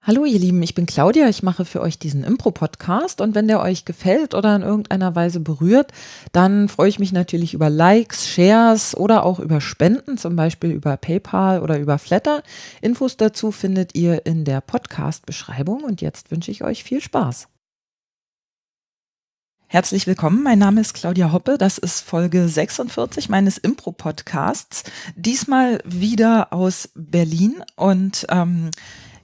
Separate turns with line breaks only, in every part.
Hallo ihr Lieben, ich bin Claudia, ich mache für euch diesen Impro-Podcast und wenn der euch gefällt oder in irgendeiner Weise berührt, dann freue ich mich natürlich über Likes, Shares oder auch über Spenden, zum Beispiel über PayPal oder über Flatter. Infos dazu findet ihr in der Podcast-Beschreibung und jetzt wünsche ich euch viel Spaß. Herzlich willkommen, mein Name ist Claudia Hoppe, das ist Folge 46 meines Impro-Podcasts, diesmal wieder aus Berlin und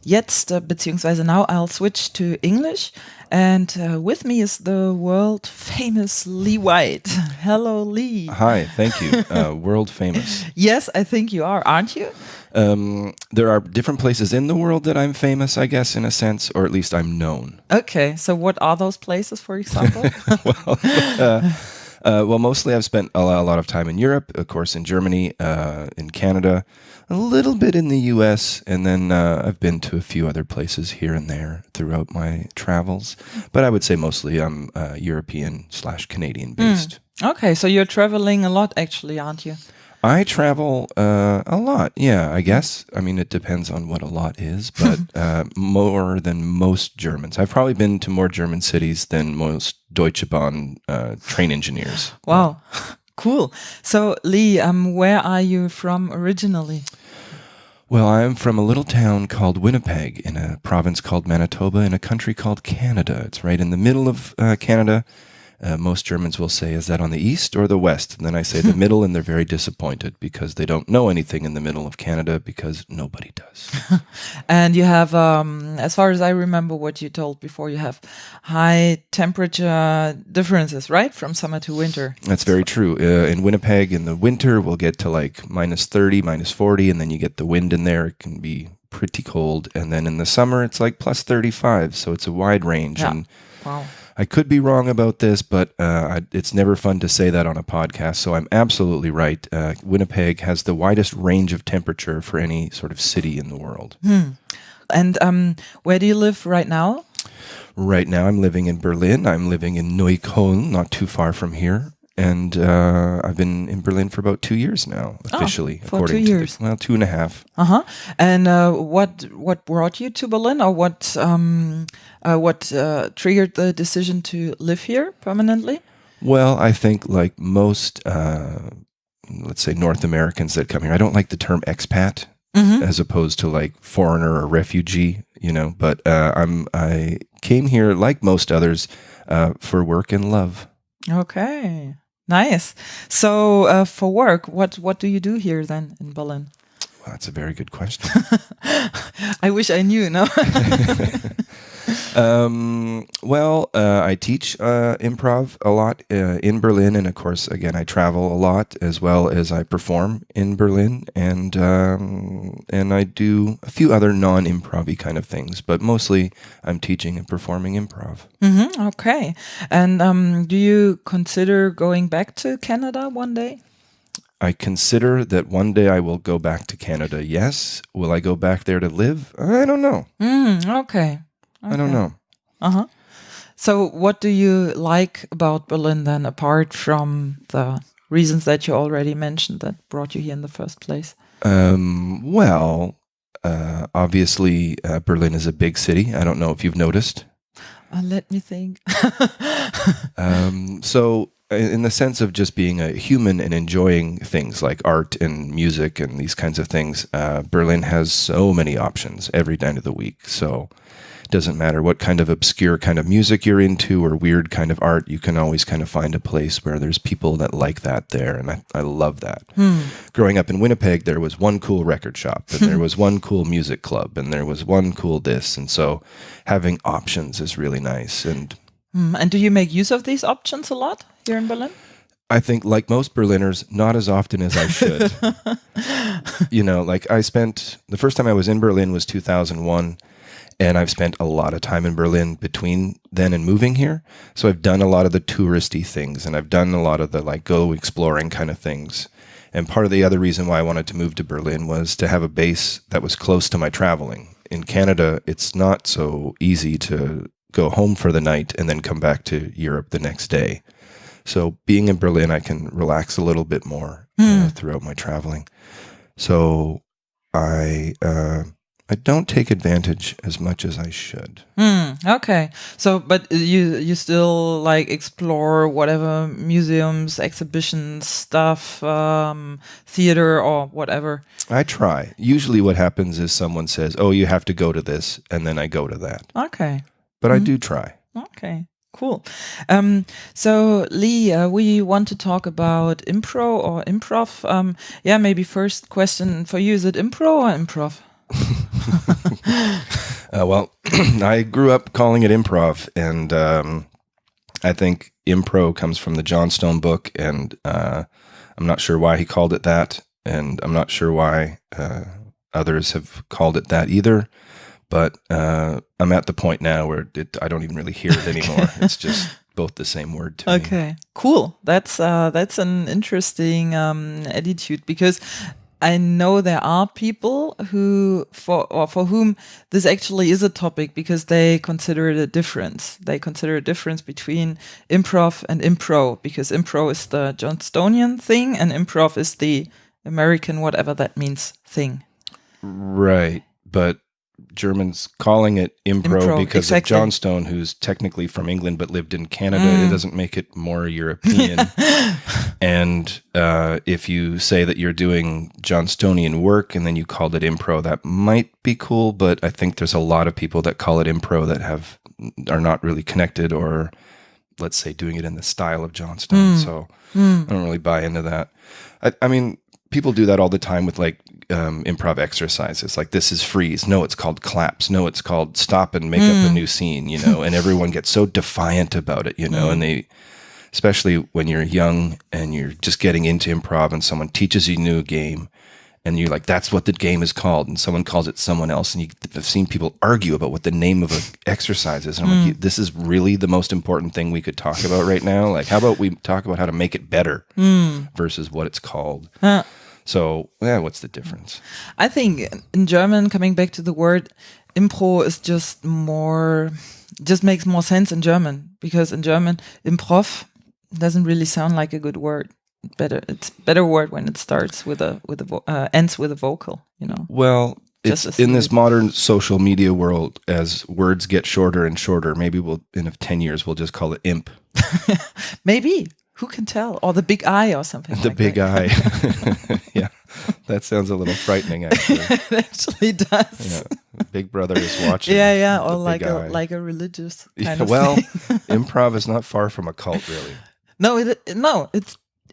jetzt, beziehungsweise now I'll switch to English. And with me is the world famous Lee White. Hello, Lee.
Hi, thank you. World famous.
Yes, I think you are, aren't you?
There are different places in the world that I'm famous, I guess, in a sense, or at least I'm known.
Okay, so what are those places, for example?
Well, mostly I've spent a lot of time in Europe, of course, in Germany, in Canada, a little bit in the US, and then I've been to a few other places here and there throughout my travels. But I would say mostly I'm European/Canadian based.
Okay, so you're traveling a lot, actually, aren't you?
I travel a lot, yeah, I guess. I mean, it depends on what a lot is, but more than most Germans. I've probably been to more German cities than most Deutsche Bahn train engineers.
Wow, cool. So, Lee, where are you from originally?
Well, I'm from a little town called Winnipeg in a province called Manitoba in a country called Canada. It's right in the middle of Canada. Most Germans will say, is that on the east or the west? And then I say the middle, and they're very disappointed because they don't know anything in the middle of Canada because nobody does.
And you have, as far as I remember what you told before, you have high temperature differences, right? From summer to winter.
That's very true. In Winnipeg, in the winter, we'll get to like minus 30, minus 40, and then you get the wind in there. It can be pretty cold. And then in the summer, it's like plus 35. So it's a wide range.
Yeah.
And
Wow.
I could be wrong about this, but it's never fun to say that on a podcast, so I'm absolutely right. Winnipeg has the widest range of temperature for any sort of city in the world.
And where do you live right now?
Right now I'm living in Berlin. I'm living in Neukölln, not too far from here. And I've been in Berlin for about 2 years now, officially.
For 2 years.
2.5.
Uh-huh. And what brought you to Berlin, or what triggered the decision to live here permanently?
Well, I think like most, let's say North Americans that come here, I don't like the term expat as opposed to like foreigner or refugee, you know, but I came here like most others for work and love.
Okay. Nice. So for work, what do you do here then in Berlin?
Well, that's a very good question.
I wish I knew, no?
I teach improv a lot in Berlin, and of course, again, I travel a lot as well as I perform in Berlin, and I do a few other non-improv-y kind of things, but mostly I'm teaching and performing improv.
Okay. And do you consider going back to Canada one day?
I consider that one day I will go back to Canada, yes. Will I go back there to live? I don't know.
Okay.
I don't know.
Uh-huh. So what do you like about Berlin then, apart from the reasons that you already mentioned that brought you here in the first place?
Obviously, Berlin is a big city. I don't know if you've noticed.
Let me think.
So in the sense of just being a human and enjoying things like art and music and these kinds of things, Berlin has so many options every night of the week. So it doesn't matter what kind of obscure kind of music you're into or weird kind of art, you can always kind of find a place where there's people that like that there. And I love that. Growing up in Winnipeg, there was one cool record shop and there was one cool music club and there was one cool this. And so having options is really nice. And
do you make use of these options a lot here in Berlin?
I think, like most Berliners, not as often as I should. You know, like the first time I was in Berlin was 2001, and I've spent a lot of time in Berlin between then and moving here. So I've done a lot of the touristy things, and I've done a lot of the like go exploring kind of things. And part of the other reason why I wanted to move to Berlin was to have a base that was close to my traveling. In Canada, it's not so easy to go home for the night and then come back to Europe the next day. So being in Berlin, I can relax a little bit more throughout my traveling. So I I don't take advantage as much as I should.
Okay. So, but you still like explore whatever museums, exhibitions, stuff, theater or whatever.
I try. Usually what happens is someone says, "Oh, you have to go to this," and then I go to that.
Okay.
But I do try.
Okay. Cool. So Lee, we want to talk about impro or improv. Maybe first question for you, is it impro or improv?
Well, I grew up calling it improv, and I think impro comes from the Johnstone book, and I'm not sure why he called it that, and I'm not sure why others have called it that either. But I'm at the point now where I don't even really hear it anymore. It's just both the same word to me.
Okay, cool. That's an interesting attitude, because I know there are people who for whom this actually is a topic, because they consider it a difference. They consider a difference between improv and impro, because impro is the Johnstonian thing and improv is the American, whatever that means, thing.
Right, but Germans calling it impro because
exactly.
of Johnstone, who's technically from England but lived in Canada. It doesn't make it more European. And if you say that you're doing Johnstonian work and then you called it impro, that might be cool. But I think there's a lot of people that call it impro that are not really connected, or let's say doing it in the style of Johnstone. So I don't really buy into that. I mean, people do that all the time with like improv exercises. Like, this is freeze. No, it's called claps. No, it's called stop and make up a new scene, and everyone gets so defiant about it, and they, especially when you're young and you're just getting into improv and someone teaches you a new game and you're like, that's what the game is called, and someone calls it someone else, and I've seen people argue about what the name of an exercise is, and I'm like, this is really the most important thing we could talk about right now. Like, how about we talk about how to make it better versus what it's called? So, what's the difference?
I think in German, coming back to the word, impro is just makes more sense in German, because in German, improv doesn't really sound like a good word. It's a better word when it starts with ends with a vocal,
Well, it's in this modern social media world, as words get shorter and shorter, maybe in 10 years, we'll just call it imp.
Maybe. Who can tell? Or the big eye or something.
The
like
big
that.
eye. Yeah, that sounds a little frightening, actually.
It actually does.
Yeah. Big Brother is watching.
Yeah. Or like a religious kind of thing.
Improv is not far from a cult, really.
No,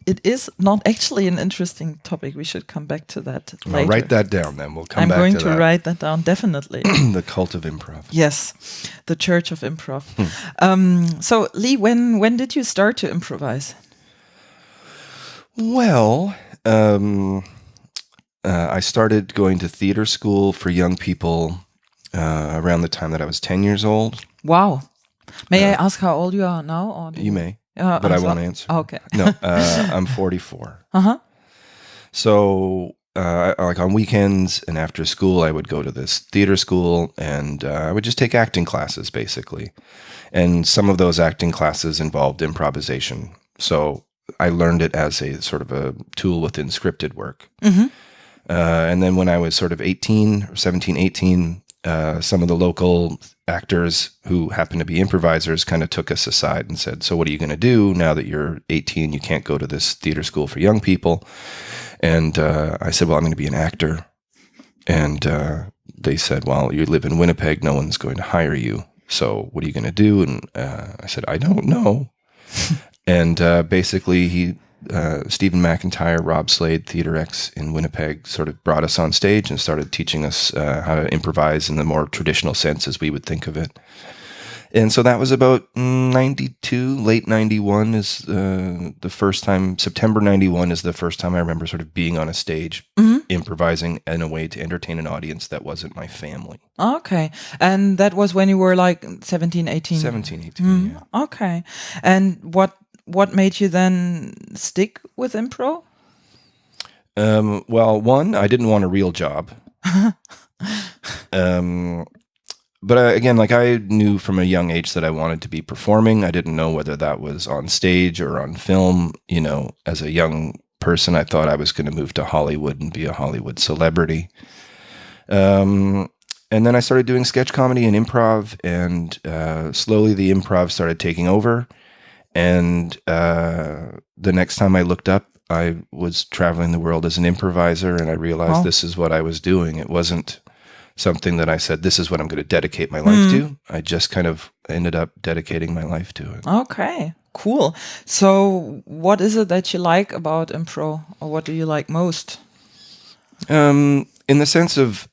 it is not actually an interesting topic. We should come back to that later.
Well, write that down, then. We'll come back to that.
I'm going to write that down, definitely.
The cult of improv.
Yes, the Church of Improv. So, Lee, when did you start to improvise?
Well, I started going to theater school for young people around the time that I was 10 years old.
Wow. May I ask how old you are now? Or
you may. But I won't answer.
Oh, okay.
No, I'm 44. So, like on weekends and after school, I would go to this theater school, and I would just take acting classes, basically. And some of those acting classes involved improvisation. So I learned it as a sort of a tool within scripted work. And then when I was sort of 18 or 17, 18, some of the local actors who happened to be improvisers kind of took us aside and said, so what are you going to do now that you're 18? You can't go to this theater school for young people. And I said, well, I'm going to be an actor. And they said, well, you live in Winnipeg. No one's going to hire you. So what are you going to do? And I said, I don't know. And basically Stephen McIntyre, Rob Slade, Theater X in Winnipeg sort of brought us on stage and started teaching us how to improvise in the more traditional sense as we would think of it. And so that was about 92, late 91 is the first time, September 91 is the first time I remember sort of being on a stage, improvising in a way to entertain an audience that wasn't my family.
Okay. And that was when you were like 17, 18?
17, 18, yeah.
Okay. And what made you then stick with impro?
Well, one, I didn't want a real job. But again, like I knew from a young age that I wanted to be performing. I didn't know whether that was on stage or on film. As a young person, I thought I was going to move to Hollywood and be a Hollywood celebrity. And then I started doing sketch comedy and improv, and slowly the improv started taking over. And the next time I looked up, I was traveling the world as an improviser, and I realized this is what I was doing. It wasn't something that I said, this is what I'm going to dedicate my life to. I just kind of ended up dedicating my life to it.
Okay, cool. So what is it that you like about impro, or what do you like most?
In the sense of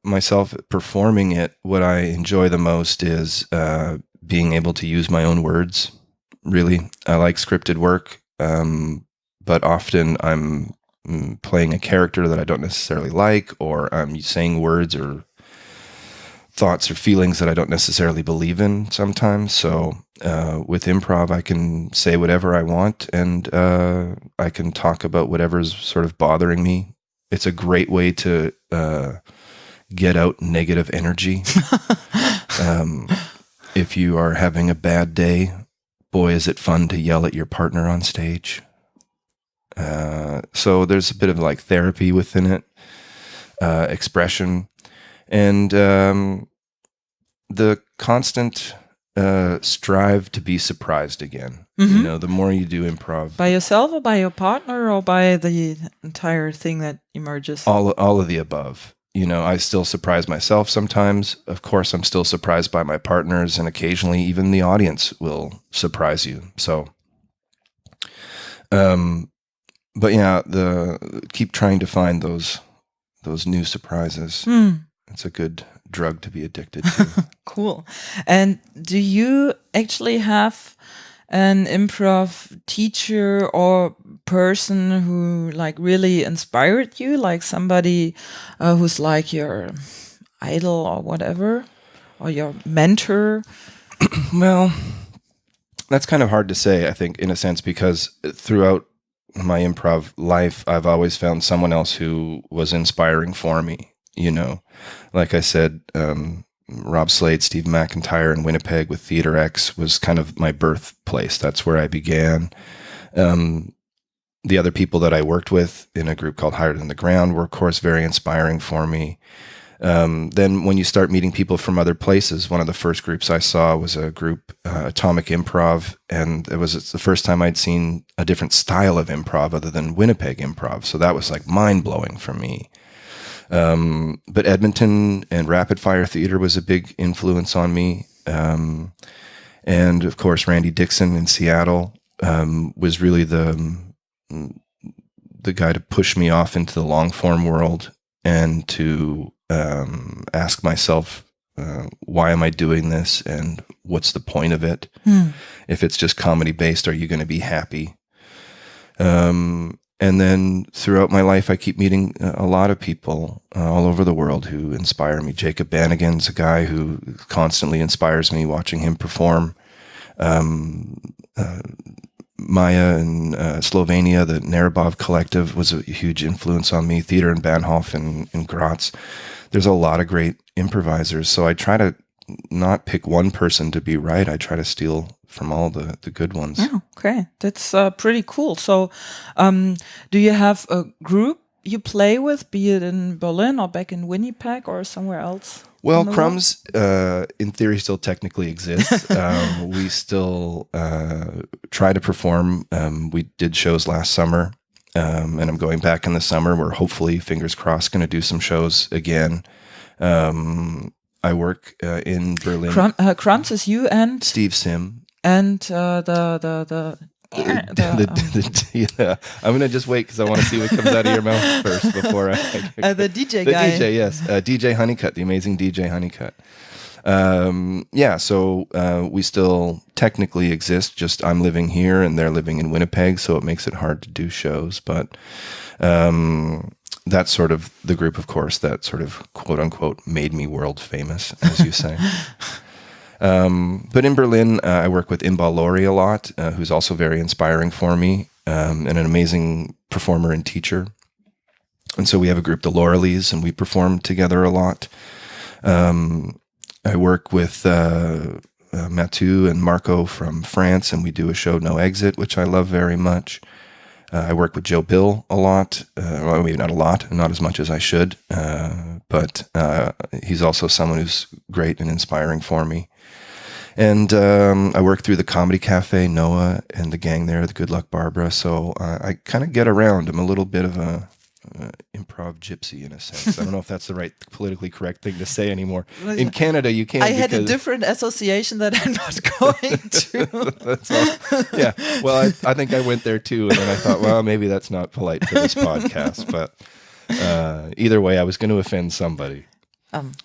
myself performing it, what I enjoy the most is being able to use my own words, really. I like scripted work, but often I'm playing a character that I don't necessarily like, or I'm saying words or thoughts or feelings that I don't necessarily believe in sometimes. So with improv, I can say whatever I want, and I can talk about whatever's sort of bothering me. It's a great way to get out negative energy. If you are having a bad day, boy, is it fun to yell at your partner on stage. So there's a bit of like therapy within it, expression, and the constant strive to be surprised again. You know, the more you do improv.
By yourself or by your partner or by the entire thing that emerges?
All of the above. You know, I still surprise myself sometimes. Of course, I'm still surprised by my partners, and occasionally even the audience will surprise you. So, but yeah, keep trying to find those new surprises. It's a good drug to be addicted to.
Cool. And do you actually have an improv teacher or person who like really inspired you, like somebody who's like your idol or whatever, or your mentor?
Well, that's kind of hard to say, I think, in a sense, because throughout my improv life, I've always found someone else who was inspiring for me. You know, like I said, Rob Slade, Steve McIntyre in Winnipeg with Theater X was kind of my birthplace. That's where I began. The other people that I worked with in a group called Higher Than the Ground were, of course, very inspiring for me. Then when you start meeting people from other places, one of the first groups I saw was a group, Atomic Improv, and it's the first time I'd seen a different style of improv other than Winnipeg improv. So that was like mind-blowing for me. But Edmonton and Rapid Fire Theater was a big influence on me. And of course, Randy Dixon in Seattle was really the guy to push me off into the long form world and to ask myself, why am I doing this and what's the point of it? If it's just comedy based, are you going to be happy? And then throughout my life, I keep meeting a lot of people all over the world who inspire me. Jacob Bannigan's a guy who constantly inspires me, watching him perform. Maya in Slovenia, the Narabov Collective was a huge influence on me. Theater in Bahnhof in Graz. There's a lot of great improvisers. So I try to not pick one person to be right. I try to steal from all the good ones.
Oh, okay, that's pretty cool. So do you have a group you play with, be it in Berlin or back in Winnipeg or somewhere else?
Well, Crumbs, in theory, still technically exists. We still try to perform. We did shows last summer, and I'm going back in the summer. We're hopefully, fingers crossed, going to do some shows again. I work in Berlin.
Crumbs is you and
Steve Sim.
And
yeah, I'm gonna just wait because I want to see what comes out of your mouth first before I
the DJ guy.
DJ, yes, DJ Honeycutt, the amazing DJ Honeycutt. Yeah, so we still technically exist. Just I'm living here and they're living in Winnipeg, so it makes it hard to do shows. But that's sort of the group, of course, that sort of quote unquote made me world famous, as you say. But in Berlin, I work with Imbal Lori a lot, who's also very inspiring for me, and an amazing performer and teacher. And so we have a group, the Laurelies, and we perform together a lot. I work with Mathieu and Marco from France, and we do a show, No Exit, which I love very much. I work with Joe Bill a lot. Well, maybe not a lot, not as much as I should. but he's also someone who's great and inspiring for me. And I work through the Comedy Cafe, Noah, and the gang there, the Good Luck Barbara. So I kind of get around. I'm a little bit of a improv gypsy in a sense. I don't know if that's the right politically correct thing to say anymore. In Canada, you can't.
I had a different association that I'm not going to.
That's all. Yeah. Well, I think I went there too, and then I thought, well, maybe that's not polite for this podcast. But either way, I was going to offend somebody.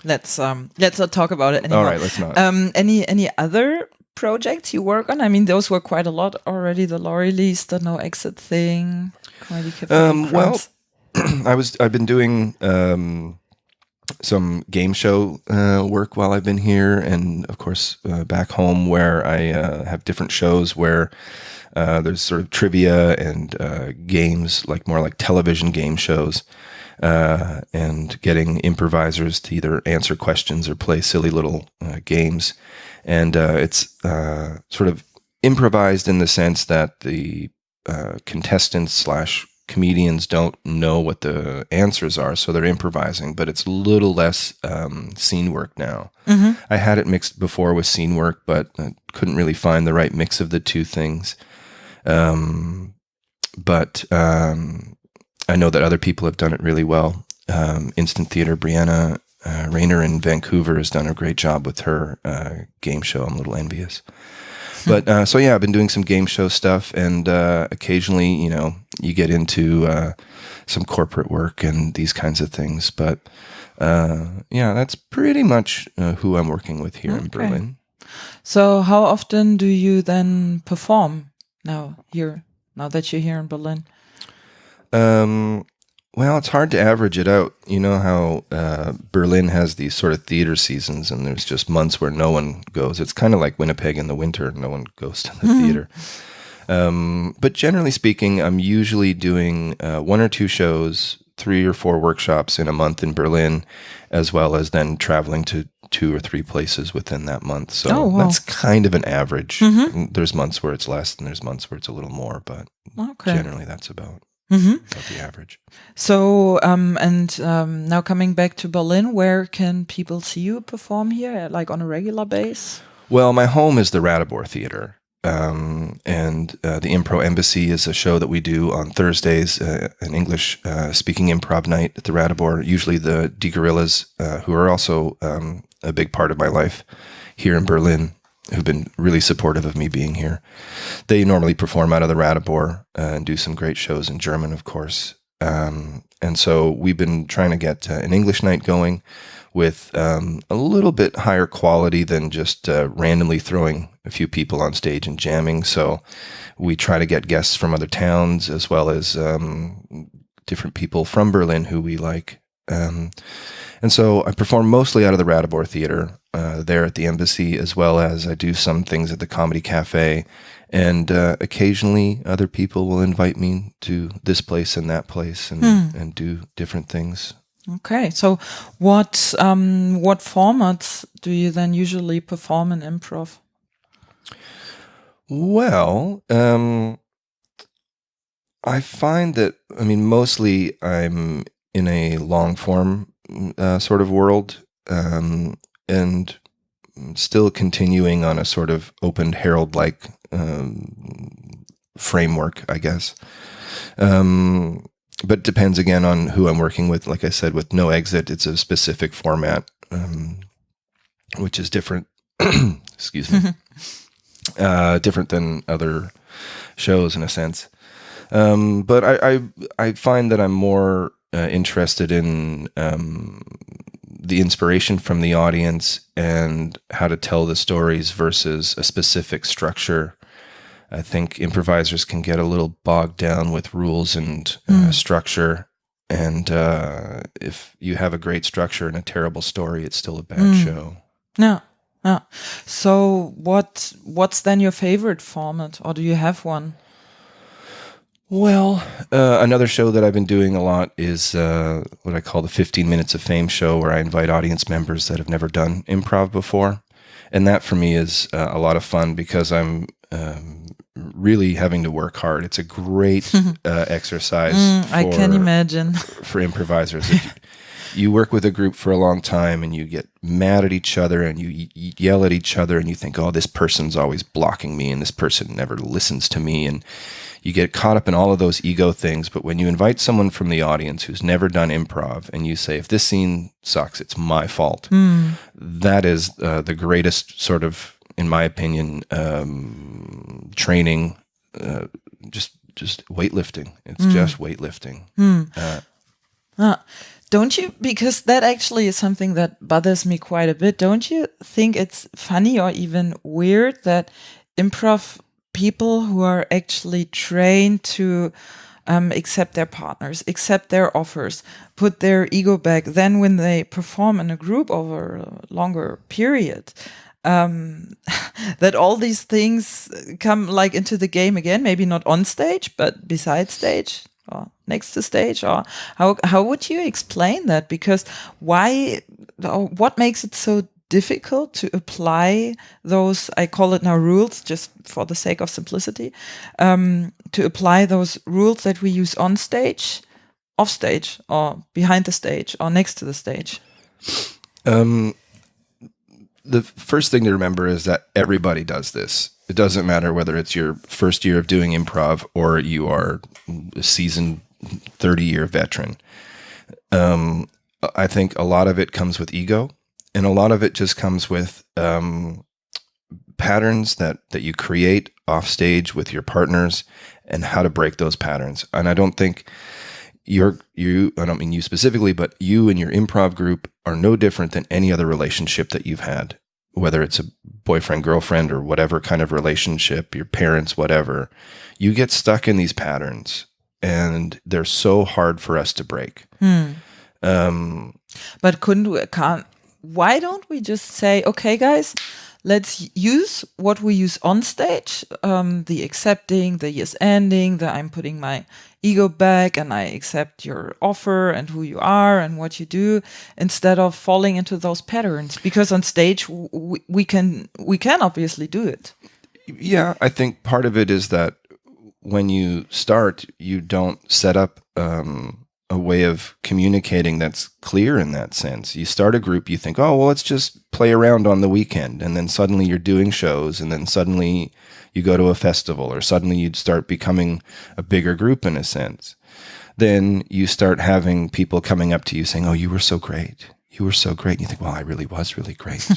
Let's not talk about it anymore.
All right, let's not.
Any other projects you work on? I mean, those were quite a lot already. The Laurie Lee's, the No Exit thing, Comedy Cafe.
Well, I've been doing some game show work while I've been here, and of course back home where I have different shows where there's sort of trivia and games, like more like television game shows, and getting improvisers to either answer questions or play silly little games, and it's sort of improvised in the sense that the contestants / comedians don't know what the answers are, so they're improvising, but it's a little less scene work now. Mm-hmm. I had it mixed before with scene work, but couldn't really find the right mix of the two things. But I know that other people have done it really well. Instant Theater, Brianna Rayner in Vancouver has done a great job with her game show. I'm a little envious. But so yeah, I've been doing some game show stuff, and occasionally, you get into some corporate work and these kinds of things. But yeah, that's pretty much who I'm working with here in Berlin.
So how often do you then perform now that you're here in Berlin?
Well, it's hard to average it out. You know how Berlin has these sort of theater seasons, and there's just months where no one goes. It's kind of like Winnipeg in the winter. No one goes to the theater. But generally speaking, I'm usually doing 1 or 2 shows, 3 or 4 workshops in a month in Berlin, as well as then traveling to 2 or 3 places within that month. So that's kind of an average. Mm-hmm. There's months where it's less, and there's months where it's a little more, but generally that's about the average.
So, now coming back to Berlin, where can people see you perform here, like on a regular basis?
Well, my home is the Ratibor Theater. And the Impro Embassy is a show that we do on Thursdays, an English speaking improv night at the Ratibor. Usually the D Gorillas, who are also a big part of my life here in Berlin, who've been really supportive of me being here. They normally perform out of the Ratibor and do some great shows in German, of course. And so we've been trying to get an English night going with a little bit higher quality than just randomly throwing a few people on stage and jamming. So we try to get guests from other towns, as well as different people from Berlin who we like. And so I perform mostly out of the Ratibor Theater there at the Embassy, as well as I do some things at the Comedy Cafe. And occasionally other people will invite me to this place and that place and do different things.
Okay, so what formats do you then usually perform in improv?
Well, I find that, mostly I'm in a long form sort of world, and still continuing on a sort of open herald-like framework, I guess. But it depends again on who I'm working with. Like I said, with No Exit, it's a specific format, which is different. Excuse me. Different than other shows in a sense. But I find that I'm more interested in the inspiration from the audience and how to tell the stories versus a specific structure. I think improvisers can get a little bogged down with rules and structure. And if you have a great structure and a terrible story, it's still a bad show.
No. So what's then your favorite format, or do you have one?
Well, another show that I've been doing a lot is what I call the 15 Minutes of Fame show, where I invite audience members that have never done improv before. And that for me is a lot of fun because I'm really having to work hard. It's a great exercise.
I can imagine.
For improvisers. You work with a group for a long time and you get mad at each other and you yell at each other and you think, oh, this person's always blocking me and this person never listens to me. And you get caught up in all of those ego things. But when you invite someone from the audience who's never done improv and you say, if this scene sucks, it's my fault. That is the greatest sort of, in my opinion, training, just weightlifting. It's just weightlifting.
Don't you, because that actually is something that bothers me quite a bit. Don't you think it's funny or even weird that improv people who are actually trained to accept their partners, accept their offers, put their ego back, then when they perform in a group over a longer period, that all these things come like into the game again, maybe not on stage, but beside stage or next to stage? Or how would you explain that? Because what makes it so difficult to apply those, I call it now rules, just for the sake of simplicity, to apply those rules that we use on stage, off stage, or behind the stage, or next to the stage?
The first thing to remember is that everybody does this. It doesn't matter whether it's your first year of doing improv or you are a seasoned 30-year veteran. I think a lot of it comes with ego, and a lot of it just comes with patterns that you create off stage with your partners and how to break those patterns. And I don't think I don't mean you specifically, but you and your improv group are no different than any other relationship that you've had, whether it's a boyfriend, girlfriend, or whatever kind of relationship, your parents, whatever. You get stuck in these patterns and they're so hard for us to break.
But why don't we just say, okay, guys, let's use what we use on stage, the accepting, the yes ending, the I'm putting my ego back and I accept your offer and who you are and what you do, instead of falling into those patterns. Because on stage, we can obviously do it.
Yeah, I think part of it is that when you start, you don't set up a way of communicating that's clear in that sense. You start a group, you think, oh, well, let's just play around on the weekend. And then suddenly you're doing shows, and then suddenly you go to a festival, or suddenly you'd start becoming a bigger group in a sense. Then you start having people coming up to you saying, oh, you were so great. You were so great. And you think, well, I really was really great,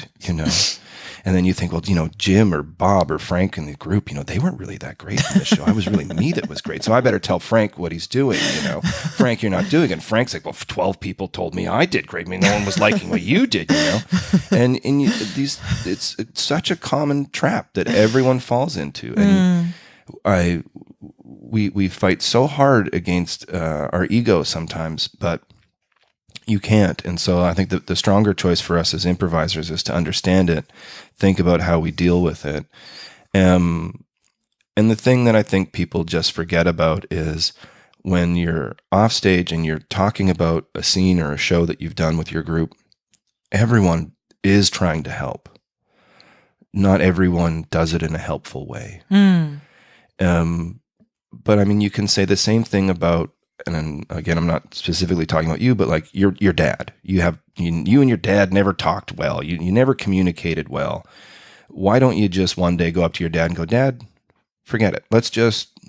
And then you think, well, Jim or Bob or Frank in the group, they weren't really that great in the show. I was really me that was great. So I better tell Frank what he's doing, Frank, you're not doing it. And Frank's like, well, 12 people told me I did great. I mean, no one was liking what you did, And it's such a common trap that everyone falls into. And we fight so hard against our ego sometimes, but you can't. And so I think that the stronger choice for us as improvisers is to understand it, think about how we deal with it. And the thing that I think people just forget about is when you're off stage and you're talking about a scene or a show that you've done with your group, everyone is trying to help. Not everyone does it in a helpful way. But I mean, you can say the same thing about, and then, again, I'm not specifically talking about you, but like your dad. You and your dad never talked well. You never communicated well. Why don't you just one day go up to your dad and go, Dad, forget it.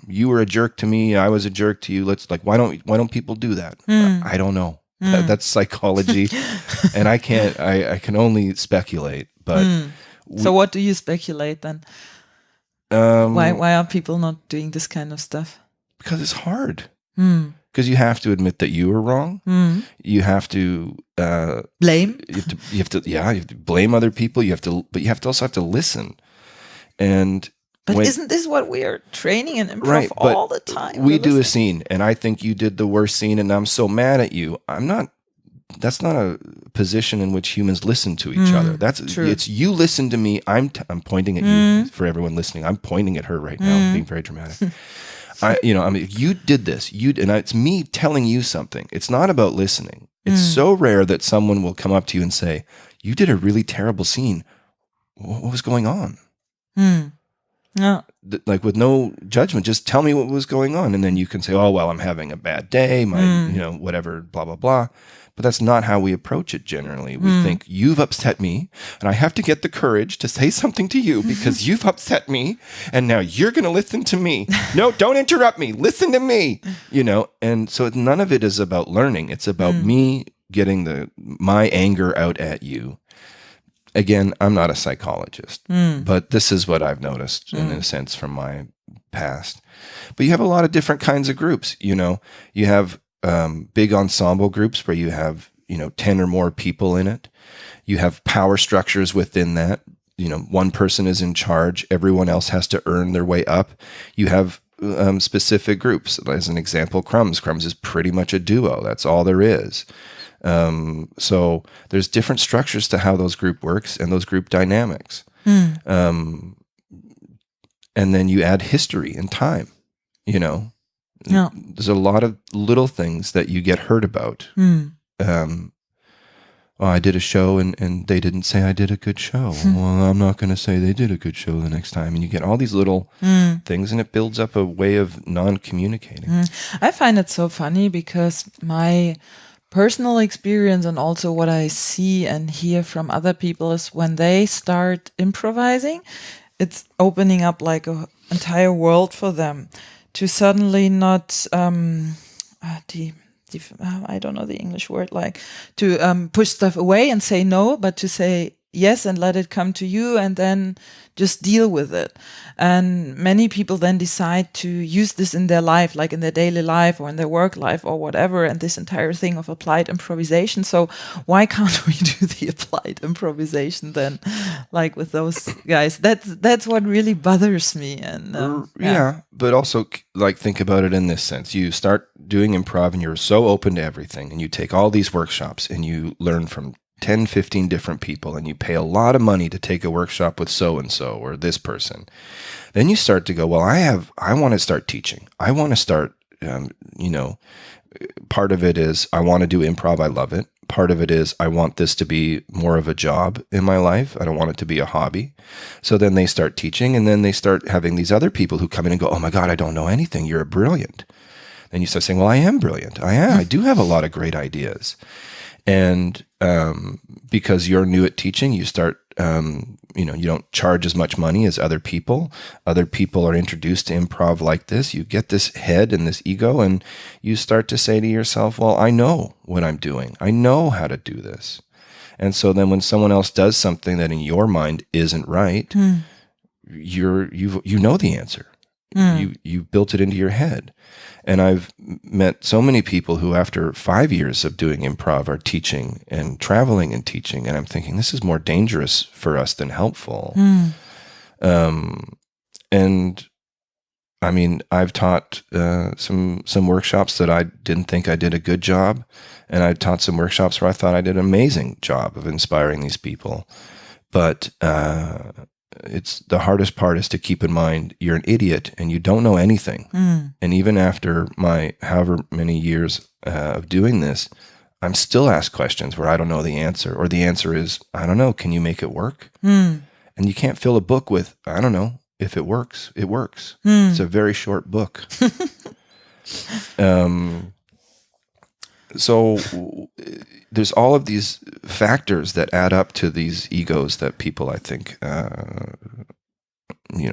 You were a jerk to me. I was a jerk to you. Why don't people do that? I don't know. That's psychology. And I can only speculate, but.
So what do you speculate then? Why are people not doing this kind of stuff?
Because it's hard. Because you have to admit that you were wrong. You have to
blame.
You have to blame other people. But you also have to listen. But
isn't this what we are training in improv all the time?
We do a scene, and I think you did the worst scene, and I'm so mad at you. That's not a position in which humans listen to each other.
True.
It's you listen to me. I'm pointing at you for everyone listening. I'm pointing at her right now. I'm being very dramatic. You did this. And it's me telling you something. It's not about listening. It's so rare that someone will come up to you and say, "You did a really terrible scene. What was going on?"
Yeah.
Like with no judgment, just tell me what was going on. And then you can say, oh, well, I'm having a bad day, whatever, blah, blah, blah. But that's not how we approach it generally. We think, you've upset me, and I have to get the courage to say something to you because you've upset me, and now you're going to listen to me. No, don't interrupt me. Listen to me. And so none of it is about learning. It's about me getting my anger out at you. Again, I'm not a psychologist, but this is what I've noticed in a sense from my past. But you have a lot of different kinds of groups. You have big ensemble groups where you have, 10 or more people in it. You have power structures within that. One person is in charge. Everyone else has to earn their way up. You have specific groups. As an example, Crumbs. Crumbs is pretty much a duo. That's all there is. So there's different structures to how those group works and those group dynamics. And then you add history and time,
Yeah.
There's a lot of little things that you get heard about. I did a show and they didn't say I did a good show. Well, I'm not going to say they did a good show the next time. And you get all these little things, and it builds up a way of non-communicating.
I find it so funny because my personal experience and also what I see and hear from other people is when they start improvising, it's opening up like an entire world for them to suddenly not I don't know the English word, like to push stuff away and say no, but to say yes and let it come to you and then just deal with it. And many people then decide to use this in their life, like in their daily life or in their work life or whatever, and this entire thing of applied improvisation. So why can't we do the applied improvisation then, like with those guys? That's what really bothers me. And
yeah, but also like think about it in this sense. You start doing improv and you're so open to everything, and you take all these workshops and you learn from 10, 15 different people, and you pay a lot of money to take a workshop with so-and-so or this person. Then you start to go, well, I want to start teaching. I want to start, part of it is I want to do improv. I love it. Part of it is I want this to be more of a job in my life. I don't want it to be a hobby. So then they start teaching, and then they start having these other people who come in and go, oh my God, I don't know anything. You're brilliant. Then you start saying, well, I am brilliant. I do have a lot of great ideas. And because you're new at teaching, you start, you don't charge as much money as other people. Other people are introduced to improv like this. You get this head and this ego, and you start to say to yourself, well, I know what I'm doing. I know how to do this. And so then when someone else does something that in your mind isn't right, you know the answer. You built it into your head. And I've met so many people who after 5 years of doing improv are teaching and traveling and teaching. And I'm thinking, this is more dangerous for us than helpful. And I mean, I've taught some workshops that I didn't think I did a good job. And I taught some workshops where I thought I did an amazing job of inspiring these people. But it's the hardest part is to keep in mind you're an idiot and you don't know anything. And even after my however many years of doing this, I'm still asked questions where I don't know the answer, or the answer is, I don't know, can you make it work? And you can't fill a book with, I don't know, if it works, it works. It's a very short book. So there's all of these factors that add up to these egos that people, I think,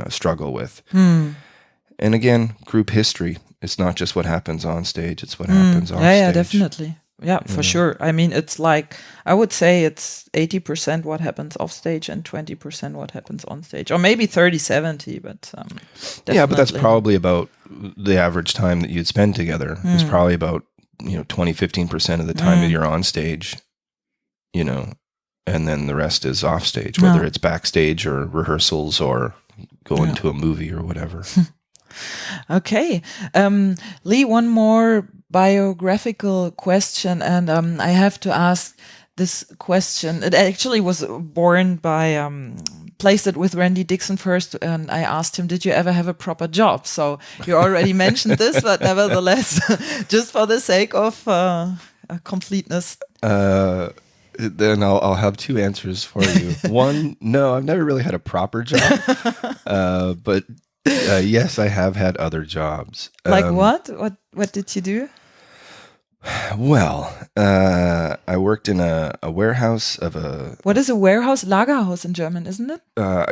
struggle with. And again, group history. It's not just what happens on stage; it's what happens off stage.
Yeah, definitely. Yeah, for sure. I mean, it's like, I would say it's 80% what happens off stage and 20% what happens on stage, or maybe 30-70. But
yeah, but that's probably about the average time that you'd spend together. It's probably about 20-15% of the time that you're on stage, and then the rest is off stage, whether it's backstage or rehearsals or going to a movie or whatever.
Okay. Lee, one more biographical question, and I have to ask this question. It actually was born by placed it with Randy Dixon first, and I asked him, did you ever have a proper job? So you already mentioned this, but nevertheless, just for the sake of completeness.
Then I'll have two answers for you. One, no, I've never really had a proper job, but yes, I have had other jobs.
Like what? What did you do?
Well, I worked in a warehouse of a.
What is a warehouse? Lagerhaus in German, isn't it?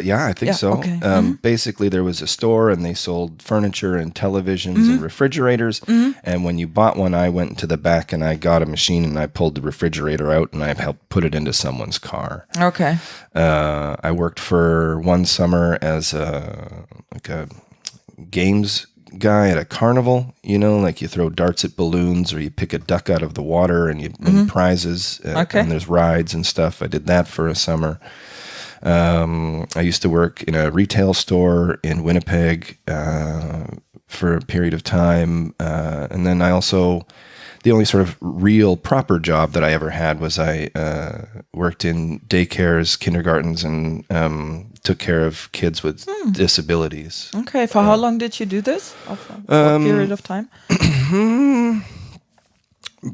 Yeah, I think
Yeah,
so.
okay.
Basically, there was a store and they sold furniture and televisions and refrigerators. And when you bought one, I went into the back and I got a machine and I pulled the refrigerator out and I helped put it into someone's car.
Okay.
I worked for one summer as a games guy at a carnival, like you throw darts at balloons or you pick a duck out of the water and you win prizes and there's rides and stuff. I did that for a summer. I used to work in a retail store in Winnipeg for a period of time. And then I also, the only sort of real proper job that I ever had was I worked in daycares, kindergartens, and took care of kids with disabilities.
Okay. For how long did you do this? What period of time?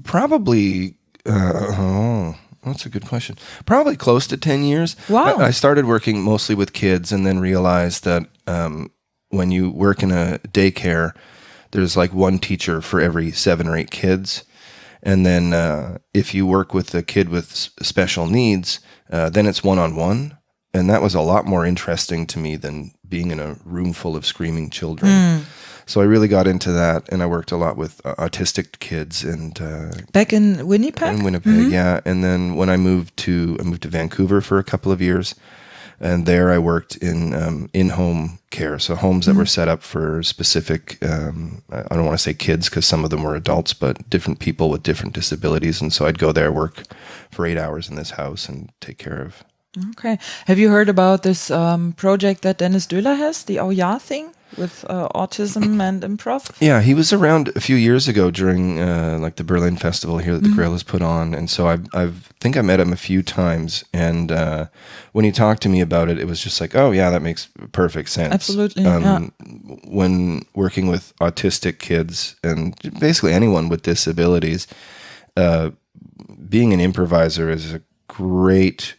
Probably, that's a good question. Probably close to 10 years.
Wow.
I started working mostly with kids and then realized that when you work in a daycare, there's like one teacher for every 7 or 8 kids. And then if you work with a kid with special needs, then it's one-on-one. And that was a lot more interesting to me than being in a room full of screaming children. So I really got into that, and I worked a lot with autistic kids. And
back in Winnipeg?
In Winnipeg, yeah. And then when I moved to Vancouver for a couple of years. And there I worked in in-home care, so homes that were set up for specific, I don't want to say kids because some of them were adults, but different people with different disabilities. And so I'd go there, work for 8 hours in this house and take care of.
Okay. Have you heard about this project that Dennis Döhler has, the Oh Ja thing with autism and improv?
Yeah, he was around a few years ago during like the Berlin Festival here that the Grill has put on. And so I think I met him a few times. And when he talked to me about it, it was just like, oh, yeah, that makes perfect sense.
Absolutely.
When working with autistic kids and basically anyone with disabilities, being an improviser is a great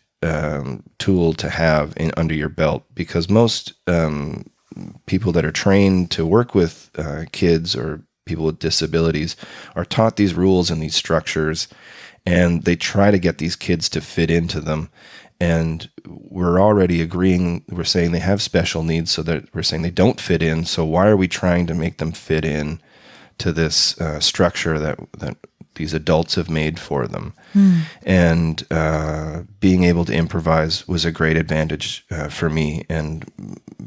tool to have under your belt, because most people that are trained to work with kids or people with disabilities are taught these rules and these structures, and they try to get these kids to fit into them. And we're already agreeing, we're saying they have special needs, so that we're saying they don't fit in. So why are we trying to make them fit in to this structure that these adults have made for them? And being able to improvise was a great advantage for me. And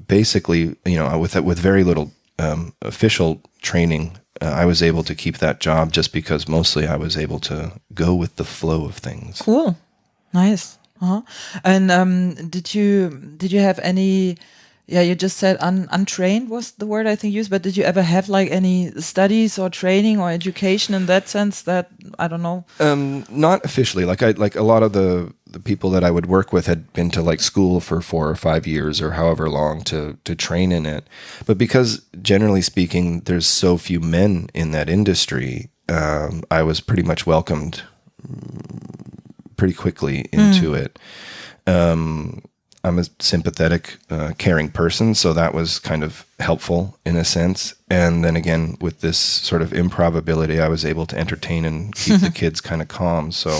basically, with very little official training, I was able to keep that job just because mostly I was able to go with the flow of things.
Cool. Nice. And did you have any? Yeah, you just said untrained was the word I think used, but did you ever have like any studies or training or education in that sense? That I don't know.
Not officially. Like a lot of the people that I would work with had been to like school for 4 or 5 years or however long to train in it. But because generally speaking, there's so few men in that industry, I was pretty much welcomed pretty quickly into it. I'm a sympathetic, caring person, so that was kind of helpful in a sense. And then again, with this sort of improbability, I was able to entertain and keep the kids kind of calm. So,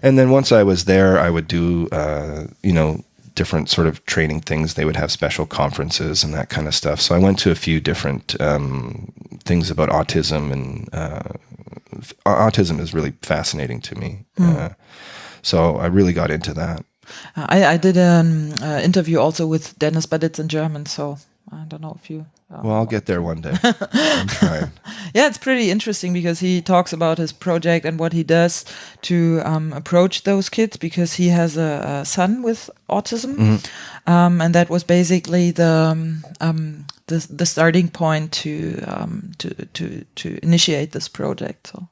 and then once I was there, I would do, different sort of training things. They would have special conferences and that kind of stuff. So I went to a few different things about autism, and autism is really fascinating to me. So I really got into that.
I did an interview also with Dennis, but it's in German, so I don't know if you...
well, I'll get there one day. I'm trying.
Yeah, it's pretty interesting because he talks about his project and what he does to approach those kids, because he has a son with autism, and that was basically the starting point to initiate this project. So.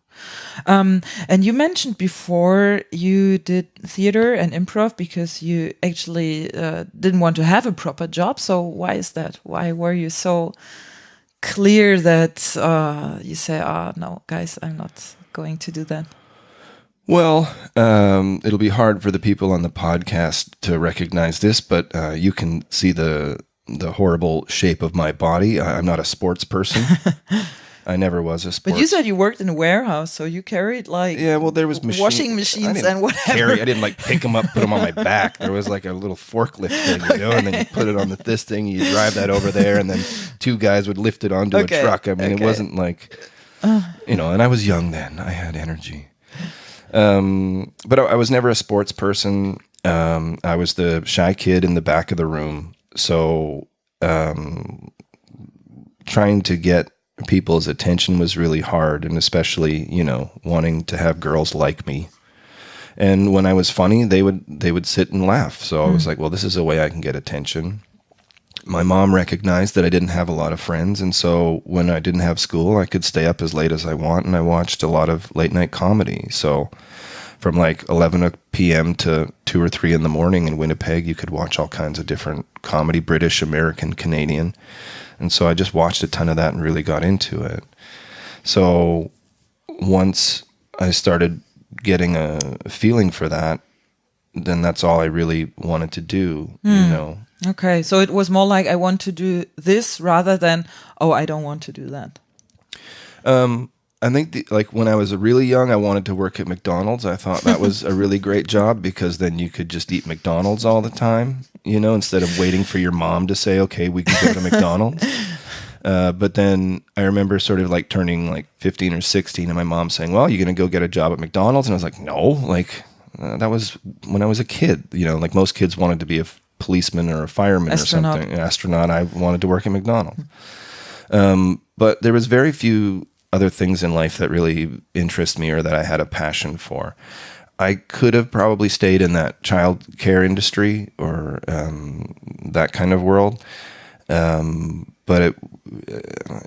And you mentioned before you did theater and improv because you actually didn't want to have a proper job. So why is that? Why were you so clear that you say, no, guys, I'm not going to do that?
Well, it'll be hard for the people on the podcast to recognize this, but you can see the horrible shape of my body. I'm not a sports person. I never was a sports.
But you said you worked in a warehouse, so you carried like
there was
washing machines and whatever.
I didn't like pick them up, put them on my back. There was like a little forklift thing, and then you put it on this thing, you drive that over there, and then two guys would lift it onto a truck. I mean, it wasn't like, and I was young then. I had energy. But I was never a sports person. I was the shy kid in the back of the room. So trying to get people's attention was really hard, and especially, wanting to have girls like me. And when I was funny, they would sit and laugh. So I was like, well, this is a way I can get attention. My mom recognized that I didn't have a lot of friends, and so when I didn't have school, I could stay up as late as I want, and I watched a lot of late night comedy. So from like 11 p.m. to 2 or 3 in the morning in Winnipeg, you could watch all kinds of different comedy, British, American, Canadian. And so I just watched a ton of that and really got into it. So once I started getting a feeling for that, then that's all I really wanted to do,
Okay, so it was more like I want to do this rather than, I don't want to do that.
I think when I was really young, I wanted to work at McDonald's. I thought that was a really great job because then you could just eat McDonald's all the time, instead of waiting for your mom to say, okay, we can go to McDonald's. But then I remember sort of like turning like 15 or 16 and my mom saying, well, you're going to go get a job at McDonald's? And I was like, no, that was when I was a kid, like most kids wanted to be a policeman or a fireman or something. An astronaut. I wanted to work at McDonald's. But there was very few other things in life that really interest me or that I had a passion for. I could have probably stayed in that child care industry or that kind of world, but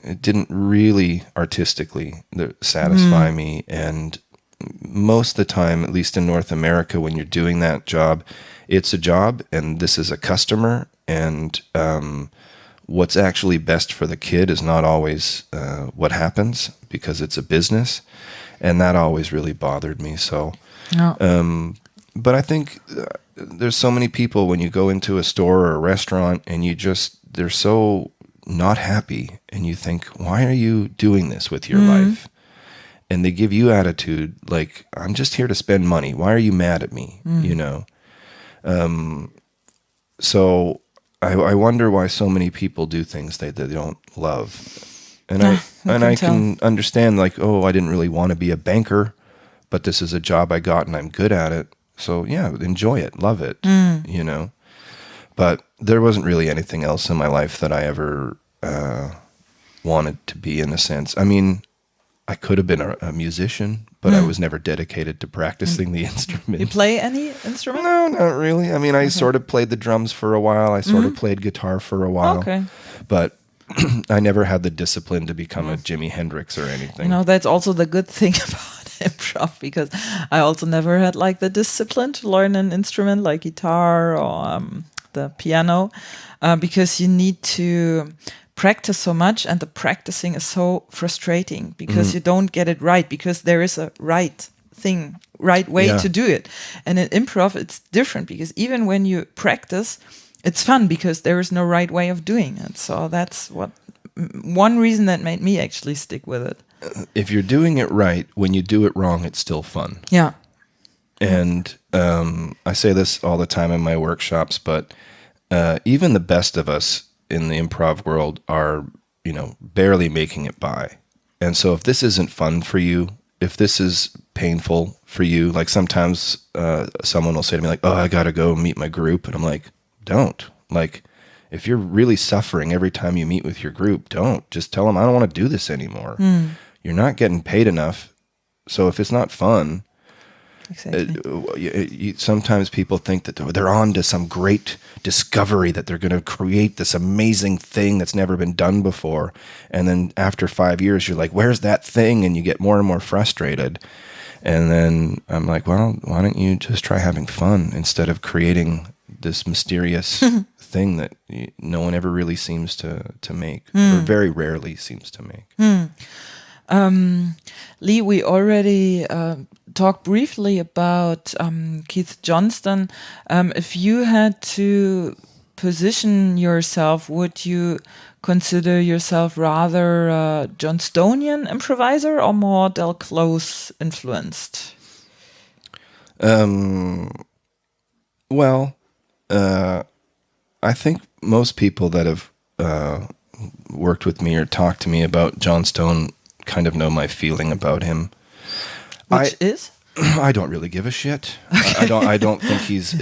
it didn't really artistically satisfy me. And most of the time, at least in North America, when you're doing that job, it's a job and this is a customer, and what's actually best for the kid is not always what happens because it's a business, and that always really bothered me. So, but I think there's so many people when you go into a store or a restaurant and they're so not happy, and you think, why are you doing this with your life? And they give you attitude like, I'm just here to spend money. Why are you mad at me? So I wonder why so many people do things they don't love. And I can understand like, I didn't really want to be a banker, but this is a job I got and I'm good at it. So yeah, enjoy it, love it, But there wasn't really anything else in my life that I ever wanted to be, in a sense. I mean, I could have been a musician, but I was never dedicated to practicing the instrument.
You play any instrument?
No, not really. I mean, I sort of played the drums for a while. I sort of played guitar for a while.
Okay.
But I never had the discipline to become a Jimi Hendrix or anything.
That's also the good thing about improv, because I also never had like the discipline to learn an instrument like guitar or the piano, because you need to practice so much, and the practicing is so frustrating because you don't get it right, because there is a right way to do it. And in improv, it's different, because even when you practice, it's fun because there is no right way of doing it. So that's one reason that made me actually stick with it.
If you're doing it right, when you do it wrong, it's still fun.
Yeah.
And I say this all the time in my workshops, but even the best of us in the improv world are, barely making it by. And so if this isn't fun for you, if this is painful for you, like sometimes someone will say to me like, I got to go meet my group. And I'm like, don't. Like, if you're really suffering every time you meet with your group, don't. Just tell them, I don't want to do this anymore. You're not getting paid enough. So if it's not fun, exactly. Sometimes people think that they're on to some great discovery, that they're going to create this amazing thing that's never been done before. And then after 5 years, you're like, where's that thing? And you get more and more frustrated. And then I'm like, well, why don't you just try having fun instead of creating this mysterious thing that no one ever really seems to make, or very rarely seems to make.
Lee, we already talk briefly about Keith Johnston. If you had to position yourself, would you consider yourself rather a Johnstonian improviser or more Del Close influenced?
Well, I think most people that have worked with me or talked to me about Johnstone kind of know my feeling about him.
Which is?
I don't really give a shit. Okay. I don't think he's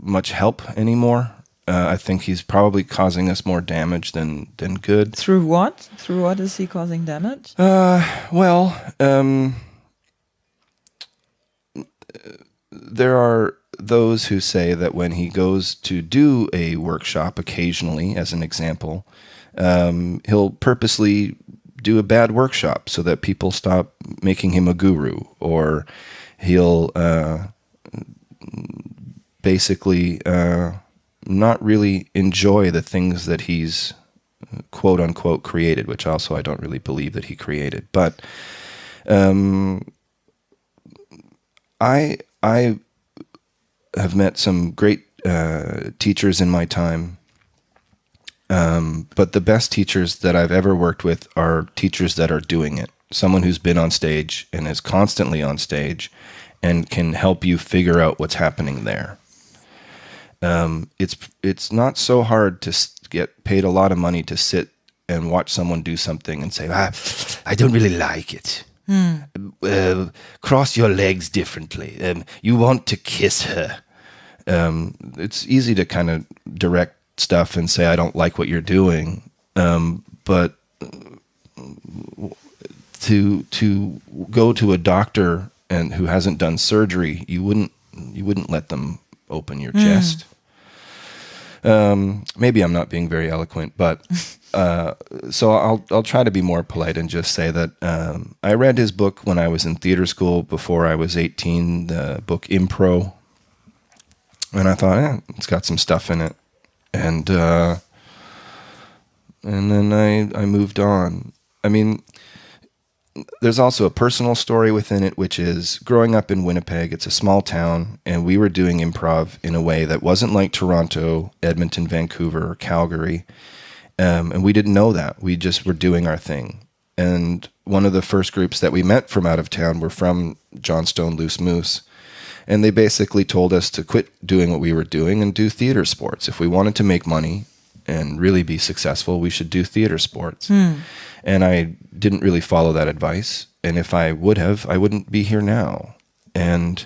much help anymore. I think he's probably causing us more damage than good.
Through what? Through what is he causing damage?
There are those who say that when he goes to do a workshop occasionally, as an example, he'll purposely do a bad workshop so that people stop making him a guru, or he'll basically not really enjoy the things that he's quote unquote created, which also I don't really believe that he created. But I have met some great teachers in my time, but the best teachers that I've ever worked with are teachers that are doing it. Someone who's been on stage and is constantly on stage and can help you figure out what's happening there. It's not so hard to get paid a lot of money to sit and watch someone do something and say, I don't really like it. Cross your legs differently. You want to kiss her. It's easy to kind of direct stuff and say, I don't like what you're doing. But to go to a doctor and who hasn't done surgery, you wouldn't let them open your chest. Maybe I'm not being very eloquent, but so I'll try to be more polite and just say that I read his book when I was in theater school before I was 18, the book Impro, and I thought, it's got some stuff in it, and then I moved on. I mean, there's also a personal story within it, which is growing up in Winnipeg. It's a small town, and we were doing improv in a way that wasn't like Toronto, Edmonton, Vancouver, or Calgary. And we didn't know that. We just were doing our thing. And one of the first groups that we met from out of town were from Johnstone Loose Moose. And they basically told us to quit doing what we were doing and do theater sports. If we wanted to make money and really be successful, we should do theater sports. And I didn't really follow that advice. And if I would have, I wouldn't be here now. And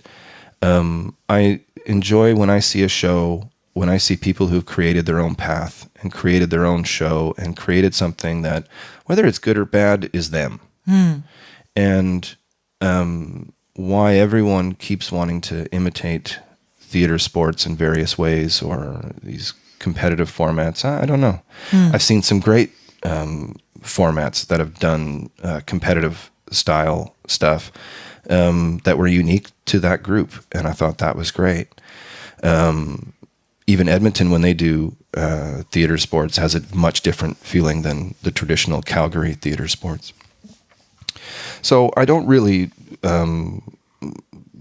I enjoy when I see a show, when I see people who've created their own path and created their own show and created something that, whether it's good or bad, is them. And why everyone keeps wanting to imitate theater sports in various ways or these competitive formats, I don't know. I've seen some great formats that have done competitive style stuff that were unique to that group, and I thought that was great. Even Edmonton, when they do theater sports, has a much different feeling than the traditional Calgary theater sports. So I don't really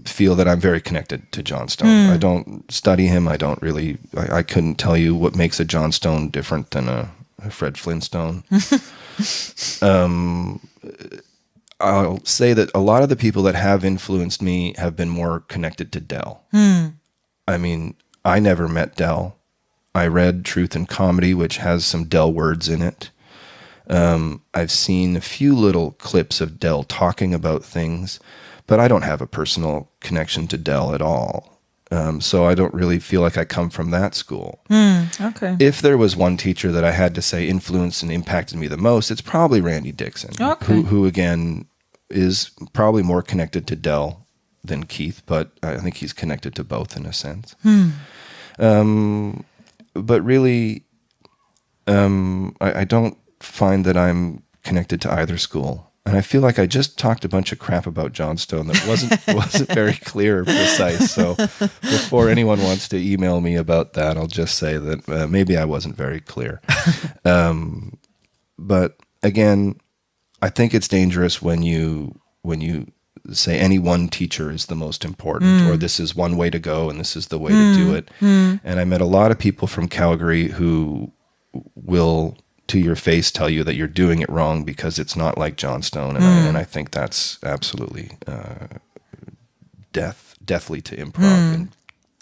feel that I'm very connected to Johnstone. I don't study him. I couldn't tell you what makes a Johnstone different than a Fred Flintstone. I'll say that a lot of the people that have influenced me have been more connected to Del. I mean, I never met Del. I read Truth and Comedy, which has some Del words in it. I've seen a few little clips of Del talking about things, but I don't have a personal connection to Del at all. So I don't really feel like I come from that school.
Okay.
If there was one teacher that I had to say influenced and impacted me the most, it's probably Randy Dixon, who again is probably more connected to Del than Keith, but I think he's connected to both in a sense. But really, I don't find that I'm connected to either school. And I feel like I just talked a bunch of crap about Johnstone that wasn't very clear or precise. So before anyone wants to email me about that, I'll just say that maybe I wasn't very clear. But again, I think it's dangerous when you say any one teacher is the most important, or this is one way to go and this is the way to do it. And I met a lot of people from Calgary who will, to your face, tell you that you're doing it wrong because it's not like Johnstone. And I think that's absolutely deathly to improv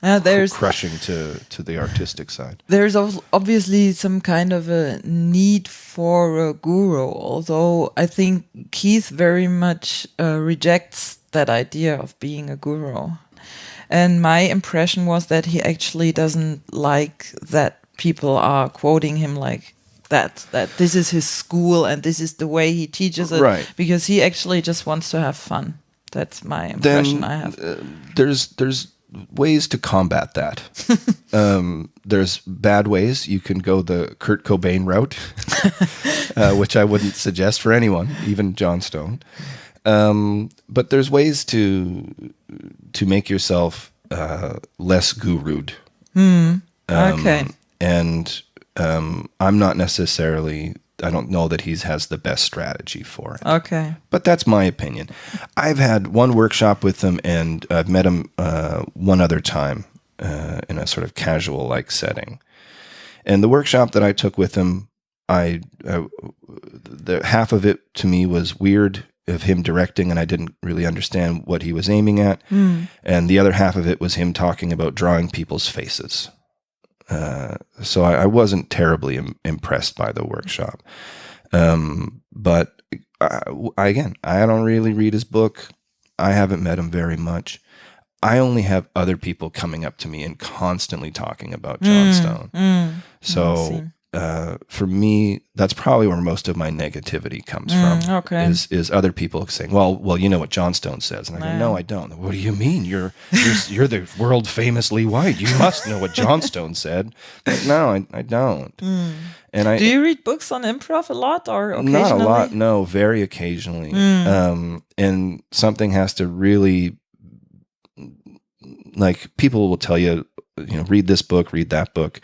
and
there's
crushing to the artistic side.
There's obviously some kind of a need for a guru, although I think Keith very much rejects that idea of being a guru. And my impression was that he actually doesn't like that people are quoting him like that this is his school and this is the way he teaches it,
right?
Because he actually just wants to have fun. That's my impression. I have.
There's ways to combat that. There's bad ways. You can go the Kurt Cobain route, which I wouldn't suggest for anyone, even Johnstone. But there's ways to make yourself less guru'd.
Okay.
And I'm not necessarily, I don't know that he has the best strategy for it.
Okay.
But that's my opinion. I've had one workshop with him, and I've met him one other time in a sort of casual-like setting. And the workshop that I took with him, the half of it to me was weird of him directing, and I didn't really understand what he was aiming at. And the other half of it was him talking about drawing people's faces. So I wasn't terribly impressed by the workshop. But again, I don't really read his book. I haven't met him very much. I only have other people coming up to me and constantly talking about Johnstone. So for me, that's probably where most of my negativity comes from.
Okay.
Is other people saying, well, you know what Johnstone says, and I go, no, I don't. What do you mean? You're the world famously white. You must know what Johnstone said. But no, I don't. And
do you read books on improv a lot, or occasionally?
Not a lot. No, very occasionally. And something has to really, like, people will tell you, read this book, read that book.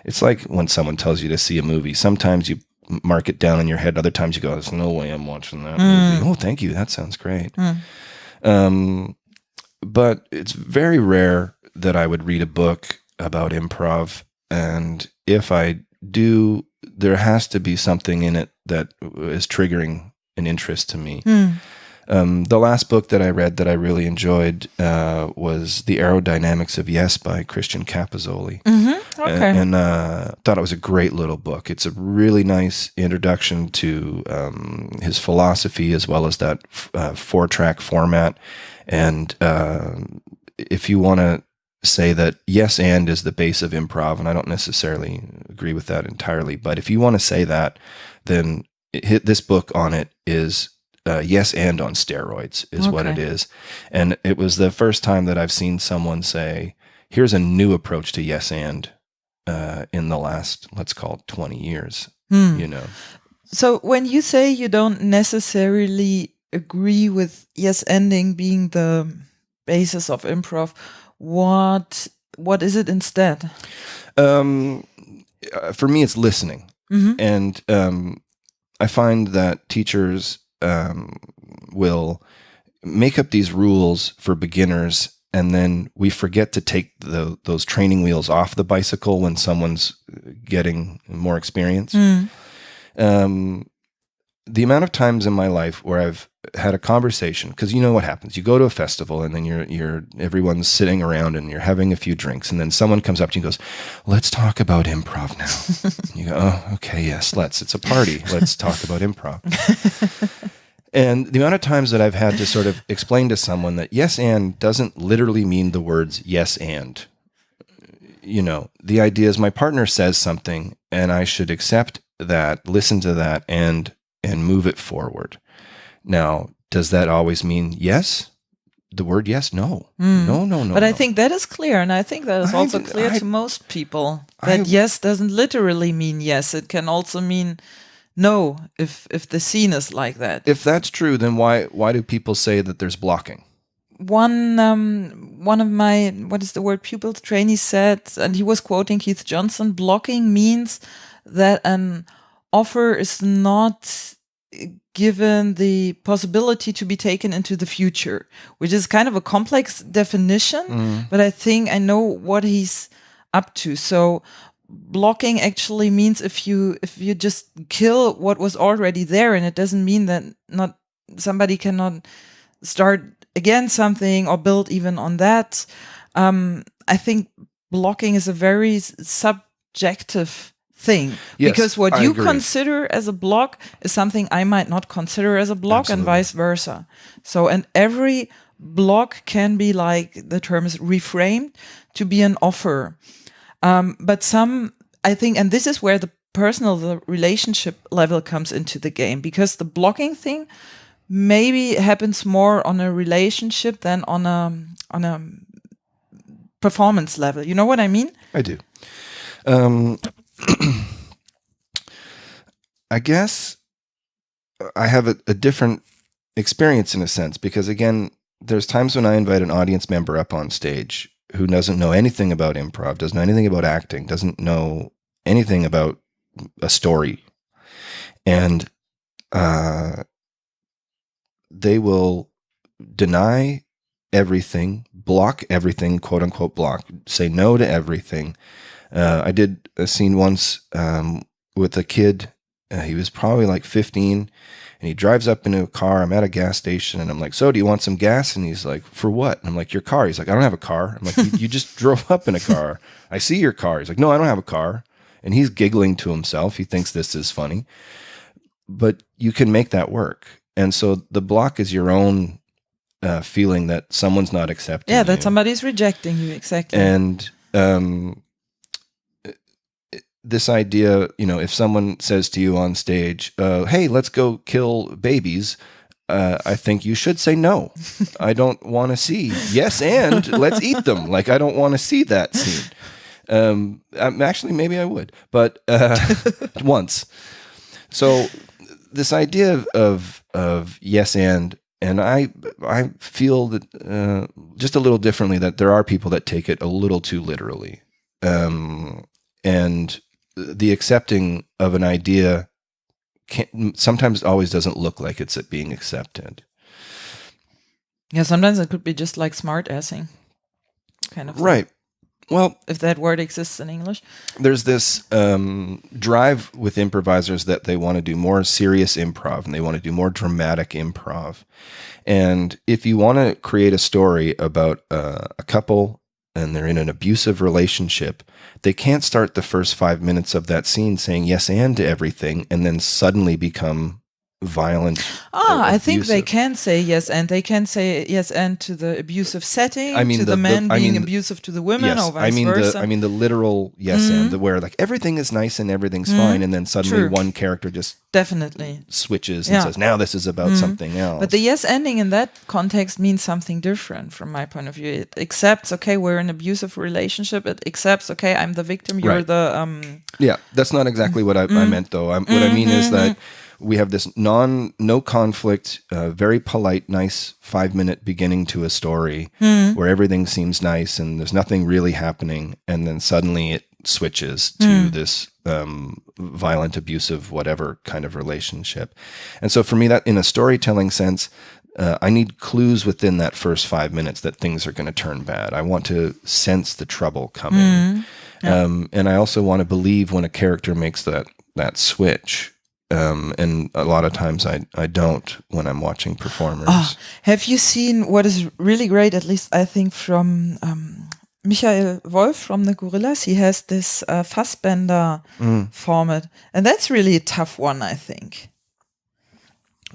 It's like when someone tells you to see a movie. Sometimes you mark it down in your head. Other times you go, there's no way I'm watching that movie. Oh, thank you. That sounds great. But it's very rare that I would read a book about improv. And if I do, there has to be something in it that is triggering an interest to me. The last book that I read that I really enjoyed was The Aerodynamics of Yes by Christian Capozzoli.
Okay.
And thought it was a great little book. It's a really nice introduction to his philosophy, as well as that 4-track format. And if you want to say that yes and is the base of improv, and I don't necessarily agree with that entirely, but if you want to say that, then this book on it is yes and on steroids is what it is. And it was the first time that I've seen someone say, here's a new approach to yes and in the last, let's call it 20 years,
So when you say you don't necessarily agree with yes ending being the basis of improv, what is it instead?
For me, it's listening. And I find that teachers will make up these rules for beginners, and then we forget to take those training wheels off the bicycle when someone's getting more experience. The amount of times in my life where I've had a conversation, because you know what happens, you go to a festival and then everyone's sitting around and you're having a few drinks, and then someone comes up to you and goes, let's talk about improv now. You go, oh, okay, yes, it's a party. Let's talk about improv. And the amount of times that I've had to sort of explain to someone that yes and doesn't literally mean the words yes and. The idea is my partner says something and I should accept that, listen to that, and move it forward. Now, does that always mean yes? The word yes? No. No.
But I think that is clear, and I think that is also clear to most people, that yes doesn't literally mean yes. It can also mean no if the scene is like that.
If that's true, then why do people say that there's blocking?
One of my, what is the word, pupils, trainees said, and he was quoting Keith Johnson, blocking means that an offer is not given the possibility to be taken into the future, which is kind of a complex definition, but I think I know what he's up to. So blocking actually means if you just kill what was already there, and it doesn't mean that not somebody cannot start again something or build even on that. I think blocking is a very subjective thing,
Yes,
because what
I
you
agree.
consider as a block is something I might not consider as a block,
Absolutely.
and vice versa. So, and every block can be, like the term is, reframed to be an offer. But some, I think, and this is where the relationship level comes into the game, because the blocking thing maybe happens more on a relationship than on a performance level. You know what I mean?
I do. I guess I have a different experience in a sense, because again, there's times when I invite an audience member up on stage who doesn't know anything about improv, doesn't know anything about acting, doesn't know anything about a story. And they will deny everything, block everything, quote unquote block, say no to everything. I did a scene once with a kid. He was probably like 15, and he drives up into a car. I'm at a gas station, and I'm like, so do you want some gas? And he's like, for what? And I'm like, your car. He's like, I don't have a car. I'm like, you just drove up in a car. I see your car. He's like, no, I don't have a car. And he's giggling to himself. He thinks this is funny. But you can make that work. And so the block is your own feeling that someone's not accepting you.
Yeah, that somebody's rejecting you, exactly.
And this idea, if someone says to you on stage, hey, let's go kill babies, I think you should say no. I don't want to see. Yes, and let's eat them. Like, I don't want to see that scene. Actually, maybe I would, but once. So this idea of yes and I feel that just a little differently, that there are people that take it a little too literally, and the accepting of an idea sometimes always doesn't look like it's being accepted.
Yeah, sometimes it could be just like smart-assing, kind of thing.
Right. Well,
if that word exists in English.
There's this drive with improvisers that they want to do more serious improv, and they want to do more dramatic improv. And if you want to create a story about a couple and they're in an abusive relationship, they can't start the first 5 minutes of that scene saying yes and to everything and then suddenly become violent.
I think they can say yes, and they can say yes and to the abusive setting, to the men being abusive to the women,
yes,
or vice versa.
I mean the literal yes and, where like everything is nice and everything's fine, and then suddenly one character just
definitely
switches and says, now this is about something else.
But the yes ending in that context means something different from my point of view. It accepts, okay, we're in an abusive relationship. It accepts, okay, I'm the victim, you're the...
Yeah, that's not exactly what I meant, though. What I mean is that we have this no conflict, very polite, nice 5-minute beginning to a story where everything seems nice and there's nothing really happening. And then suddenly it switches to this violent, abusive, whatever kind of relationship. And so for me, that in a storytelling sense, I need clues within that first 5 minutes that things are going to turn bad. I want to sense the trouble coming. And I also want to believe when a character makes that switch. And a lot of times I don't when I'm watching performers.
Have you seen what is really great, at least I think, from Michael Wolf from the Gorillas? He has this Fassbender format, and that's really a tough one, I think.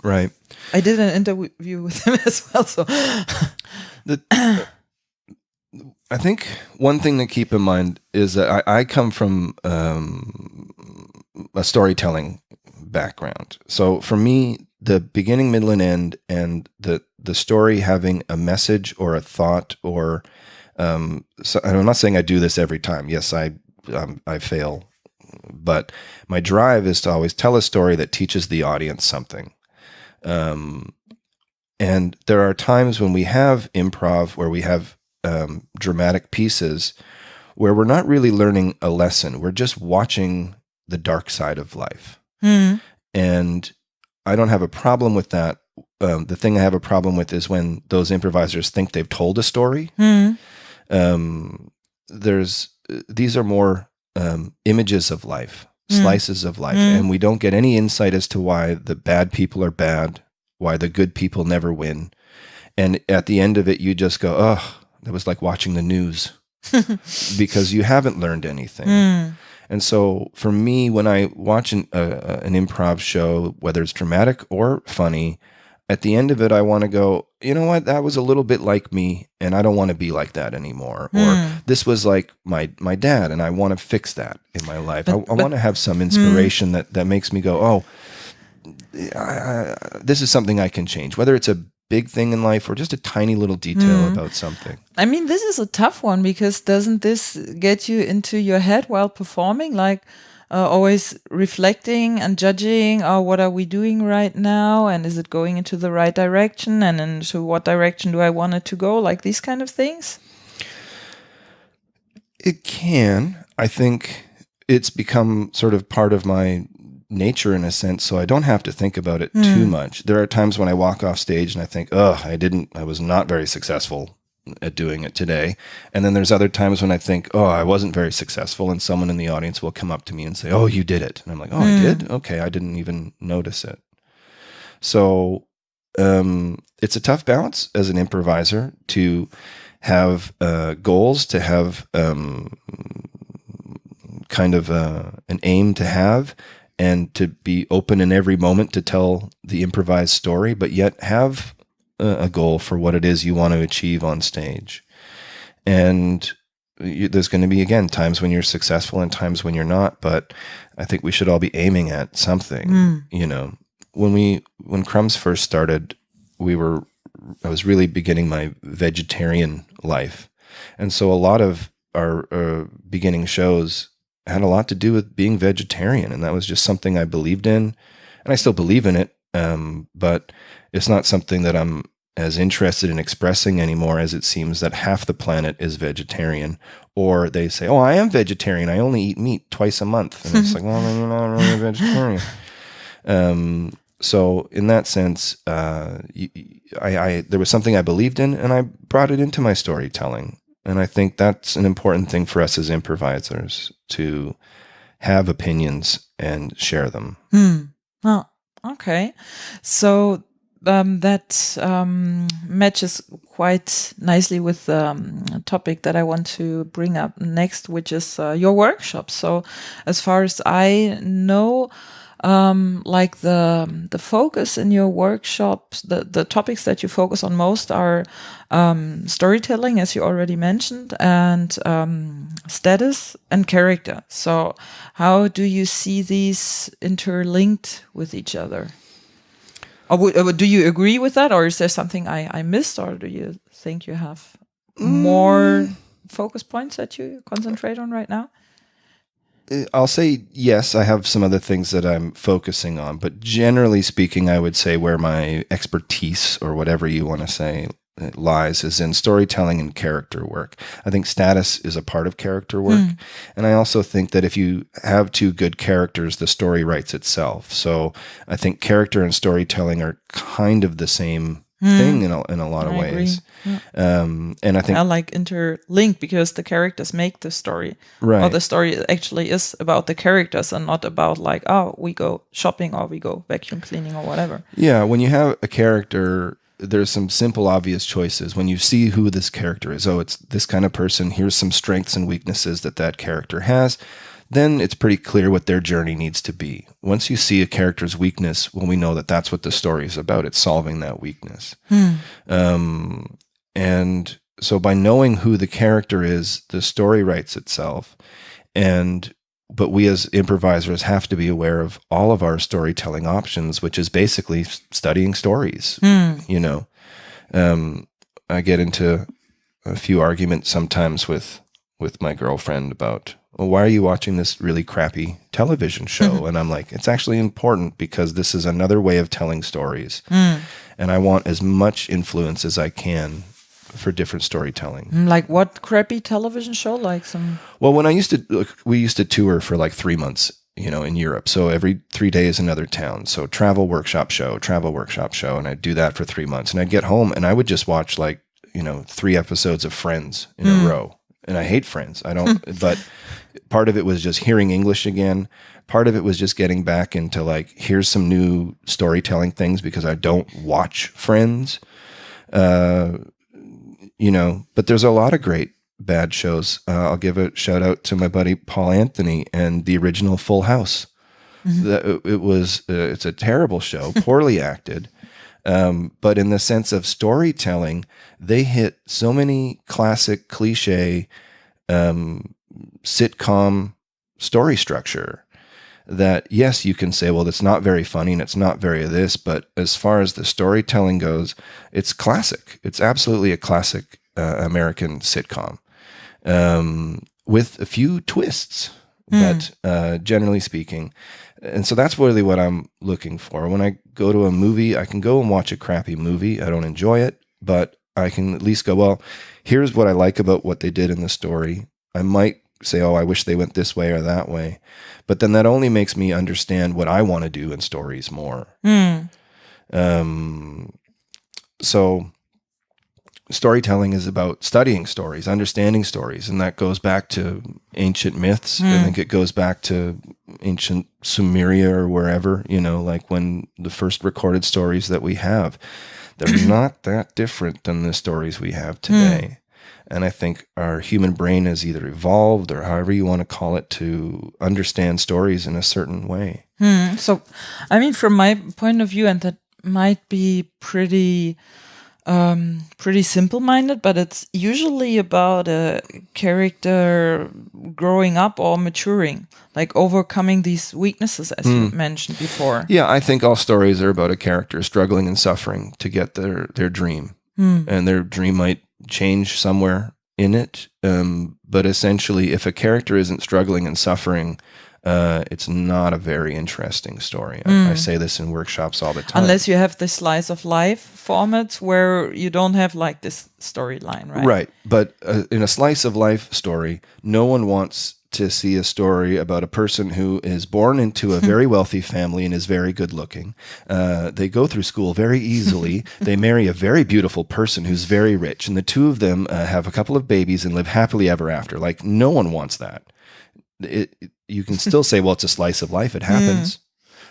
Right.
I did an interview with him as well. So,
I think one thing to keep in mind is that I come from a storytelling background. So for me, the beginning, middle, and end, and the story having a message or a thought, or so, and I'm not saying I do this every time. Yes, I fail, but my drive is to always tell a story that teaches the audience something. And there are times when we have improv where we have dramatic pieces where we're not really learning a lesson. We're just watching the dark side of life. And I don't have a problem with that. The thing I have a problem with is when those improvisers think they've told a story. These are more images of life, slices of life, and we don't get any insight as to why the bad people are bad, why the good people never win. And at the end of it, you just go, oh, that was like watching the news because you haven't learned anything. And so for me, when I watch an improv show, whether it's dramatic or funny, at the end of it, I want to go, you know what, that was a little bit like me, and I don't want to be like that anymore. Or this was like my dad, and I want to fix that in my life. I want to have some inspiration that makes me go, oh, this is something I can change, whether it's a big thing in life or just a tiny little detail about something.
I mean, this is a tough one because doesn't this get you into your head while performing? Like always reflecting and judging, oh, what are we doing right now? And is it going into the right direction? And into what direction do I want it to go? Like these kind of things?
It can. I think it's become sort of part of my nature in a sense, so I don't have to think about it too much. There are times when I walk off stage and I think, I was not very successful at doing it today. And then there's other times when I think, I wasn't very successful, and someone in the audience will come up to me and say, oh, you did it. And I'm like, I did? Okay, I didn't even notice it. So it's a tough balance as an improviser to have goals, to have kind of an aim to have, and to be open in every moment to tell the improvised story, but yet have a goal for what it is you want to achieve on stage. And there's going to be, again, times when you're successful and times when you're not, but I think we should all be aiming at something. You know, when Crumbs first started, I was really beginning my vegetarian life. And so a lot of our beginning shows had a lot to do with being vegetarian, and that was just something I believed in, and I still believe in it, but it's not something that I'm as interested in expressing anymore, as it seems that half the planet is vegetarian, or they say, oh, I am vegetarian, I only eat meat twice a month, and it's like, well, you're not really a vegetarian. So in that sense, there was something I believed in, and I brought it into my storytelling. And I think that's an important thing for us as improvisers, to have opinions and share them.
Oh, okay. So that matches quite nicely with the topic that I want to bring up next, which is your workshop. So as far as I know, like the focus in your workshops, the topics that you focus on most are storytelling, as you already mentioned, and status and character. So how do you see these interlinked with each other? Or do you agree with that, or is there something I missed, or do you think you have more focus points that you concentrate on right now?
I'll say yes, I have some other things that I'm focusing on, but generally speaking, I would say where my expertise, or whatever you want to say, lies is in storytelling and character work. I think status is a part of character work, and I also think that if you have two good characters, the story writes itself. So I think character and storytelling are kind of the same thing in a lot of ways. Yeah. And I think I like
interlink, because the characters make the story.
Right.
Or the story actually is about the characters and not about like, oh, we go shopping or we go vacuum cleaning or whatever.
Yeah, when you have a character, there's some simple, obvious choices. When you see who this character is, oh, it's this kind of person, here's some strengths and weaknesses that character has, then it's pretty clear what their journey needs to be. Once you see a character's weakness, well, we know that that's what the story is about. It's solving that weakness. And so by knowing who the character is, the story writes itself. But we as improvisers have to be aware of all of our storytelling options, which is basically studying stories. You know, I get into a few arguments sometimes with my girlfriend about, well, why are you watching this really crappy television show? And I'm like, it's actually important because this is another way of telling stories. And I want as much influence as I can for different storytelling.
Like what crappy television show? Like some...
Well, when we used to tour for like 3 months in Europe. So every 3 days, another town. So travel workshop show. And I'd do that for 3 months. And I'd get home and I would just watch 3 episodes of Friends in a row. And I hate Friends. I don't, but part of it was just hearing English again. Part of it was just getting back into here's some new storytelling things because I don't watch Friends. But there's a lot of great bad shows. I'll give a shout out to my buddy Paul Anthony and the original Full House. It's a terrible show, poorly acted. But in the sense of storytelling, they hit so many classic cliche sitcom story structure that, yes, you can say, well, it's not very funny and it's not very this, but as far as the storytelling goes, it's classic. It's absolutely a classic American sitcom with a few twists, but generally speaking. And so that's really what I'm looking for. When I go to a movie, I can go and watch a crappy movie. I don't enjoy it, but I can at least go, well, here's what I like about what they did in the story. I might say, oh, I wish they went this way or that way. But then that only makes me understand what I want to do in stories more. So storytelling is about studying stories, understanding stories, and that goes back to ancient myths. I think it goes back to ancient Sumeria or wherever, when the first recorded stories that we have, they're not that different than the stories we have today. And I think our human brain has either evolved or however you want to call it to understand stories in a certain way.
So, I mean, from my point of view, and that might be pretty simple-minded, but it's usually about a character growing up or maturing, overcoming these weaknesses, as you mentioned before.
Yeah, I think all stories are about a character struggling and suffering to get their dream. And their dream might change somewhere in it. But essentially, if a character isn't struggling and suffering, it's not a very interesting story. I say this in workshops all the time.
Unless you have the slice of life formats where you don't have this storyline, right?
Right. But in a slice of life story, no one wants to see a story about a person who is born into a very wealthy family and is very good looking. They go through school very easily. They marry a very beautiful person who's very rich. And the two of them have a couple of babies and live happily ever after. No one wants that. You can still say, well, it's a slice of life. It happens,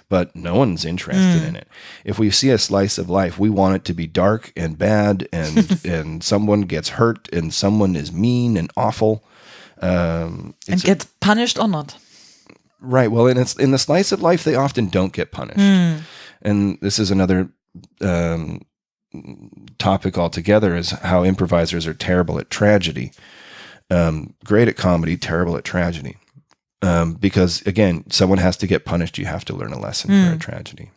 but no one's interested in it. If we see a slice of life, we want it to be dark and bad and someone gets hurt and someone is mean and awful.
And gets punished or not.
Right. Well, in the slice of life, they often don't get punished. And this is another topic altogether, is how improvisers are terrible at tragedy. Great at comedy, terrible at tragedy. Because, again, someone has to get punished. You have to learn a lesson for a tragedy.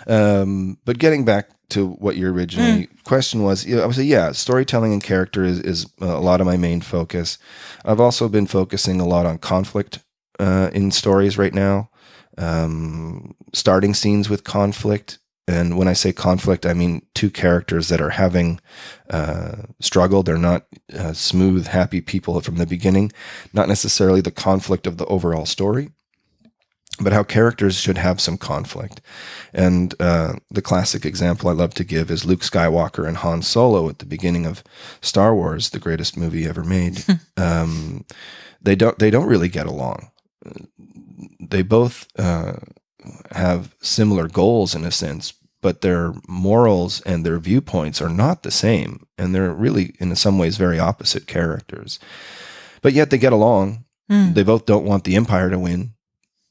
But getting back to what your original question was, I would say, storytelling and character is a lot of my main focus. I've also been focusing a lot on conflict in stories right now, starting scenes with conflict. And when I say conflict, I mean two characters that are having struggle. They're not smooth, happy people from the beginning, not necessarily the conflict of the overall story, but how characters should have some conflict. And the classic example I love to give is Luke Skywalker and Han Solo at the beginning of Star Wars, the greatest movie ever made. They don't really get along. They both have similar goals in a sense, but their morals and their viewpoints are not the same. And they're really, in some ways, very opposite characters. But yet they get along. They both don't want the Empire to win.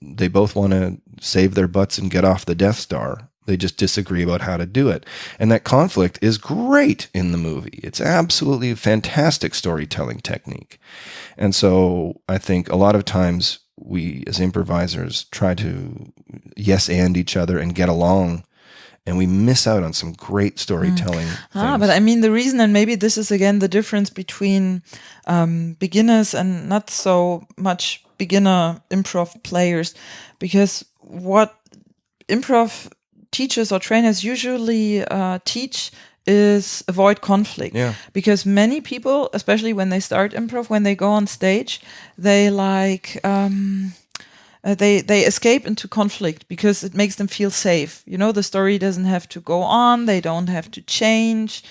They both want to save their butts and get off the Death Star. They just disagree about how to do it. And that conflict is great in the movie. It's absolutely fantastic storytelling technique. And so I think a lot of times we as improvisers try to yes and each other and get along, and we miss out on some great storytelling things.
But I mean, the reason, and maybe this is again the difference between beginners and not so much beginner improv players, because what improv teachers or trainers usually teach is avoid conflict.
Yeah.
Because many people, especially when they start improv, when they go on stage, they they escape into conflict because it makes them feel safe. The story doesn't have to go on. They don't have to change.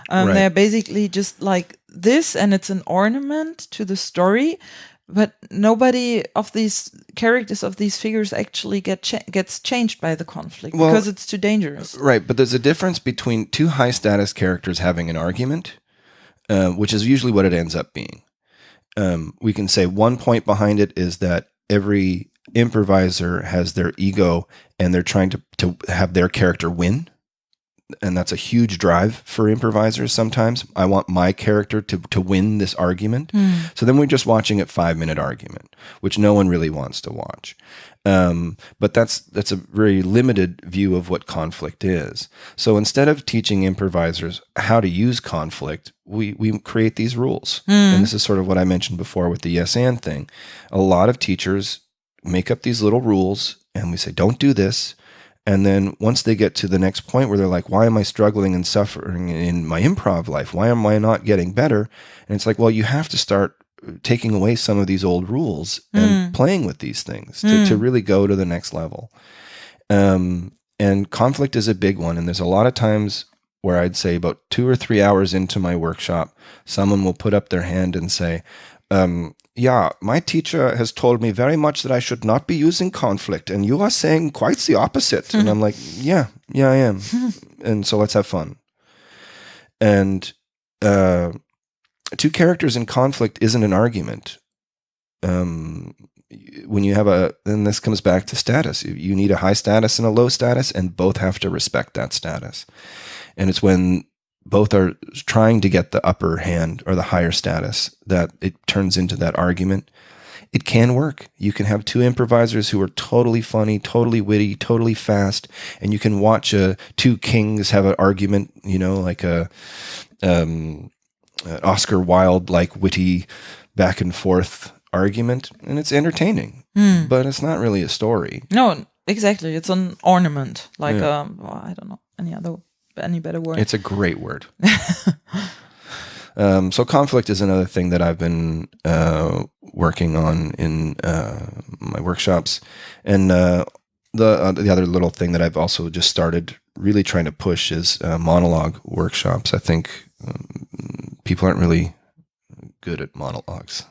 Right.
They're basically just like this, and it's an ornament to the story. But nobody of these characters, of these figures, actually gets changed by the conflict because it's too dangerous.
Right, but there's a difference between two high-status characters having an argument, which is usually what it ends up being. We can say one point behind it is that every improviser has their ego, and they're trying to have their character win. And that's a huge drive for improvisers sometimes. I want my character to win this argument. So then we're just watching a 5-minute argument, which no one really wants to watch. But that's a very limited view of what conflict is. So instead of teaching improvisers how to use conflict, we create these rules. And this is sort of what I mentioned before with the yes and thing. A lot of teachers make up these little rules, and we say, don't do this. And then once they get to the next point where they're like, why am I struggling and suffering in my improv life? Why am I not getting better? And it's like, well, you have to start taking away some of these old rules and playing with these things to really go to the next level. And conflict is a big one. And there's a lot of times where I'd say about 2 or 3 hours into my workshop, someone will put up their hand and say, yeah, my teacher has told me very much that I should not be using conflict, and you are saying quite the opposite. And I'm like, yeah, I am. And so let's have fun. And two characters in conflict isn't an argument. When you have and this comes back to status. You need a high status and a low status, and both have to respect that status. And it's when both are trying to get the upper hand or the higher status that it turns into that argument. It can work. You can have two improvisers who are totally funny, totally witty, totally fast, and you can watch two kings have an argument, like a Oscar Wilde like witty back and forth argument, and it's entertaining, but it's not really a story.
No, exactly. It's an ornament, like I don't know any better word.
It's a great word. So conflict is another thing that I've been working on in my workshops, and the other little thing that I've also just started really trying to push is monologue workshops. I think people aren't really good at monologues.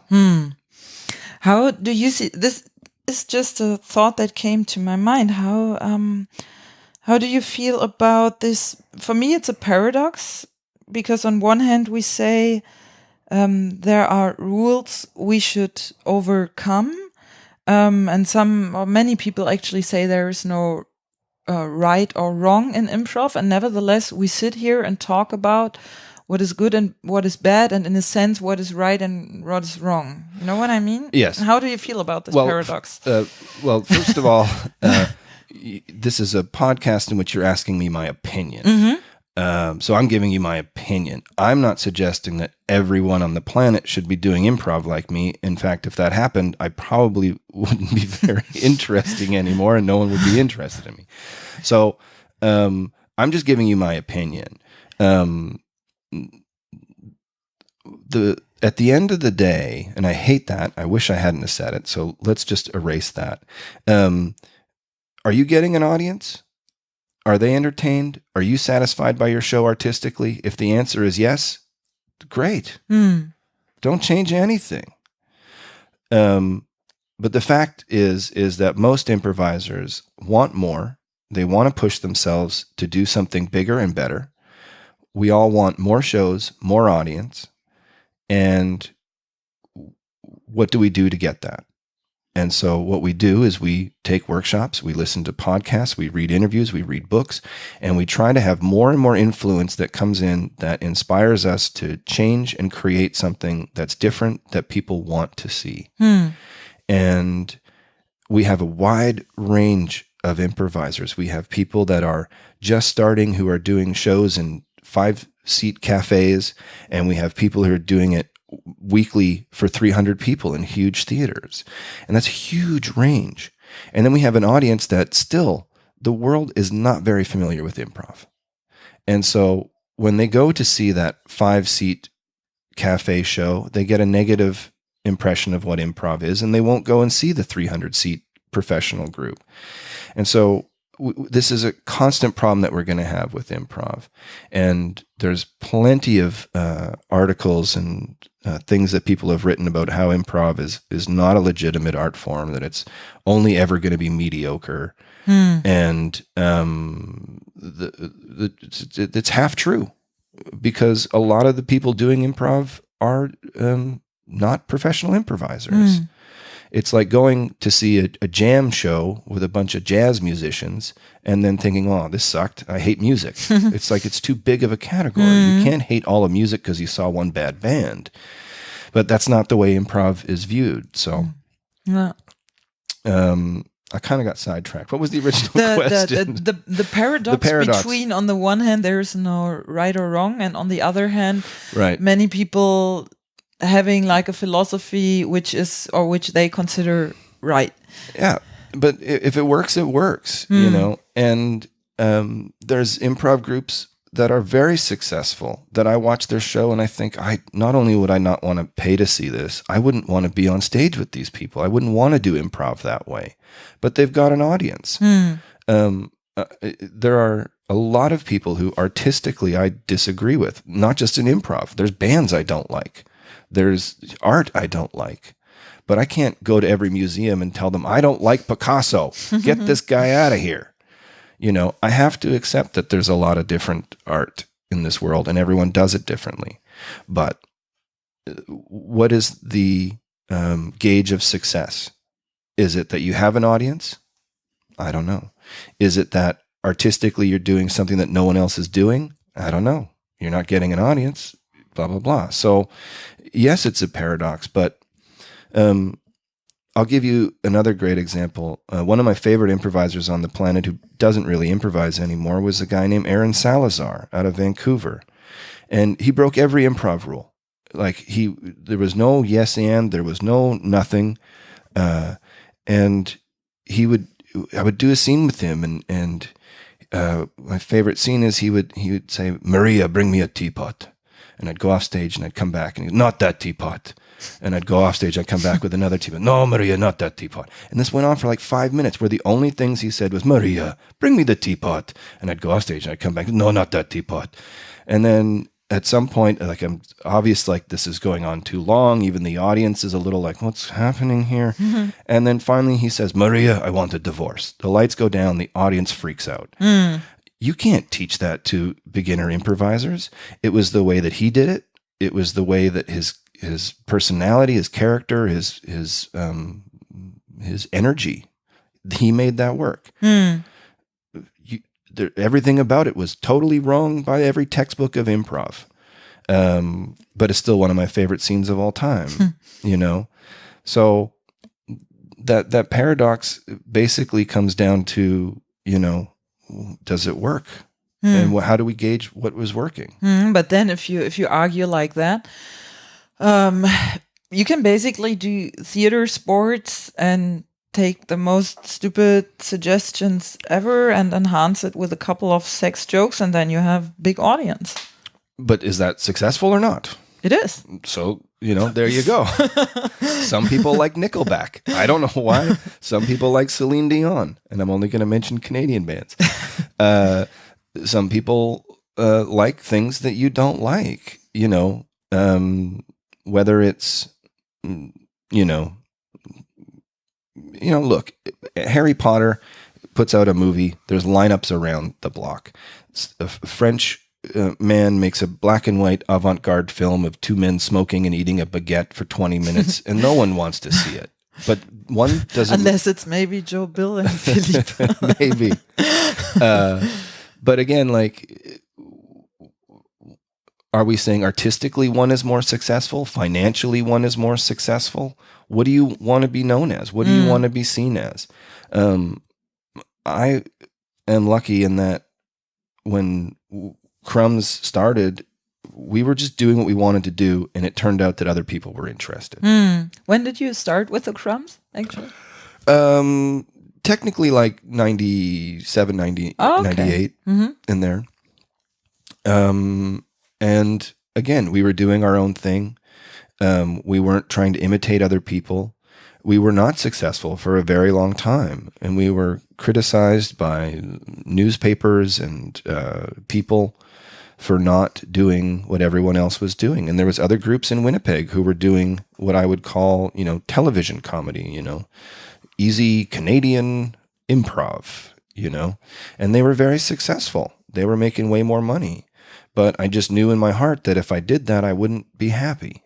How do you see this? Is just a thought that came to my mind. How do you feel about this? For me, it's a paradox, because on one hand, we say there are rules we should overcome. And many people actually say there is no right or wrong in improv. And nevertheless, we sit here and talk about what is good and what is bad, and in a sense, what is right and what is wrong. You know what I mean?
Yes.
How do you feel about this paradox?
Well, first of all, this is a podcast in which you're asking me my opinion. So I'm giving you my opinion. I'm not suggesting that everyone on the planet should be doing improv like me. In fact, if that happened, I probably wouldn't be very interesting anymore, and no one would be interested in me. So I'm just giving you my opinion. At the end of the day, and I hate that, I wish I hadn't have said it, so let's just erase that. Are you getting an audience? Are they entertained? Are you satisfied by your show artistically? If the answer is yes, great. Don't change anything. But the fact is that most improvisers want more. They want to push themselves to do something bigger and better. We all want more shows, more audience. And what do we do to get that? And so what we do is we take workshops, we listen to podcasts, we read interviews, we read books, and we try to have more and more influence that comes in that inspires us to change and create something that's different that people want to see. And we have a wide range of improvisers. We have people that are just starting who are doing shows in 5-seat cafes, and we have people who are doing it weekly for 300 people in huge theaters. And that's a huge range. And then we have an audience that still, the world is not very familiar with improv. And so when they go to see that 5-seat cafe show, they get a negative impression of what improv is, and they won't go and see the 300-seat professional group. And so this is a constant problem that we're going to have with improv. And there's plenty of articles and things that people have written about how improv is not a legitimate art form, that it's only ever going to be mediocre. And it's half true, because a lot of the people doing improv are not professional improvisers. It's like going to see a jam show with a bunch of jazz musicians and then thinking, oh, this sucked. I hate music. It's like it's too big of a category. You can't hate all of music because you saw one bad band. But that's not the way improv is viewed. So I kind of got sidetracked. What was the original question?
The paradox between, on the one hand, there is no right or wrong, and on the other hand, many people having like a philosophy which they consider right. Yeah,
but if it works, it works, you know. And there's improv groups that are very successful that I watch their show and I think, not only would I not want to pay to see this, I wouldn't want to be on stage with these people. I wouldn't want to do improv that way. But they've got an audience. There are a lot of people who artistically I disagree with, not just in improv. There's bands I don't like. There's art I don't like. But I can't go to every museum and tell them, I don't like Picasso. Get this guy out of here. You know, I have to accept that there's a lot of different art in this world and everyone does it differently. But what is the gauge of success? Is it that you have an audience? I don't know. Is it that artistically you're doing something that no one else is doing? I don't know. You're not getting an audience, blah, blah, blah. So yes, it's a paradox, but I'll give you another great example. One of my favorite improvisers on the planet who doesn't really improvise anymore was a guy named Aaron Salazar out of Vancouver. And he broke every improv rule. Like there was no yes and, there was no nothing. And I would do a scene with him and my favorite scene is he would say, Maria, bring me a teapot. And I'd go off stage and I'd come back and he'd, not that teapot. And I'd go off stage, I'd come back with another teapot. No, Maria, not that teapot. And this went on for like 5 minutes where the only things he said was, Maria, bring me the teapot. And I'd go off stage and I'd come back, no, not that teapot. And then at some point, like I'm obvious, like this is going on too long. Even the audience is a little like, what's happening here? And then finally he says, Maria, I want a divorce. The lights go down, the audience freaks out. You can't teach that to beginner improvisers. It was the way that he did it. It was the way that his personality, his character, his energy, he made that work. Everything about it was totally wrong by every textbook of improv. But it's still one of my favorite scenes of all time, you know? So that paradox basically comes down to, you know, does it work? And how do we gauge what was working?
But then if you argue like that, you can basically do theater, sports, and take the most stupid suggestions ever and enhance it with a couple of sex jokes, and then you have big audience.
But is that successful or not?
It is.
So, you know, there you go. Some people like Nickelback. I don't know why. Some people like Celine Dion, and I'm only going to mention Canadian bands. Some people like things that you don't like, you know, whether it's, look, Harry Potter puts out a movie. There's lineups around the block. A French man makes a black and white avant-garde film of two men smoking and eating a baguette for 20 minutes, and no one wants to see it. But one doesn't...
Unless it's maybe Joe Bill and Philippe.
Maybe. But again, like, are we saying artistically one is more successful? Financially one is more successful? What do you want to be known as? What do you want to be seen as? I am lucky in that when Crumbs started, we were just doing what we wanted to do, and it turned out that other people were interested.
When did you start with the Crumbs, actually?
Technically like 97, 98 in there. And again, we were doing our own thing. We weren't trying to imitate other people. we were not successful for a very long time, and we were criticized by newspapers and people for not doing what everyone else was doing. And there was other groups in Winnipeg who were doing what I would call, television comedy, easy Canadian improv, and they were very successful. They were making way more money. But I just knew in my heart that if I did that, I wouldn't be happy.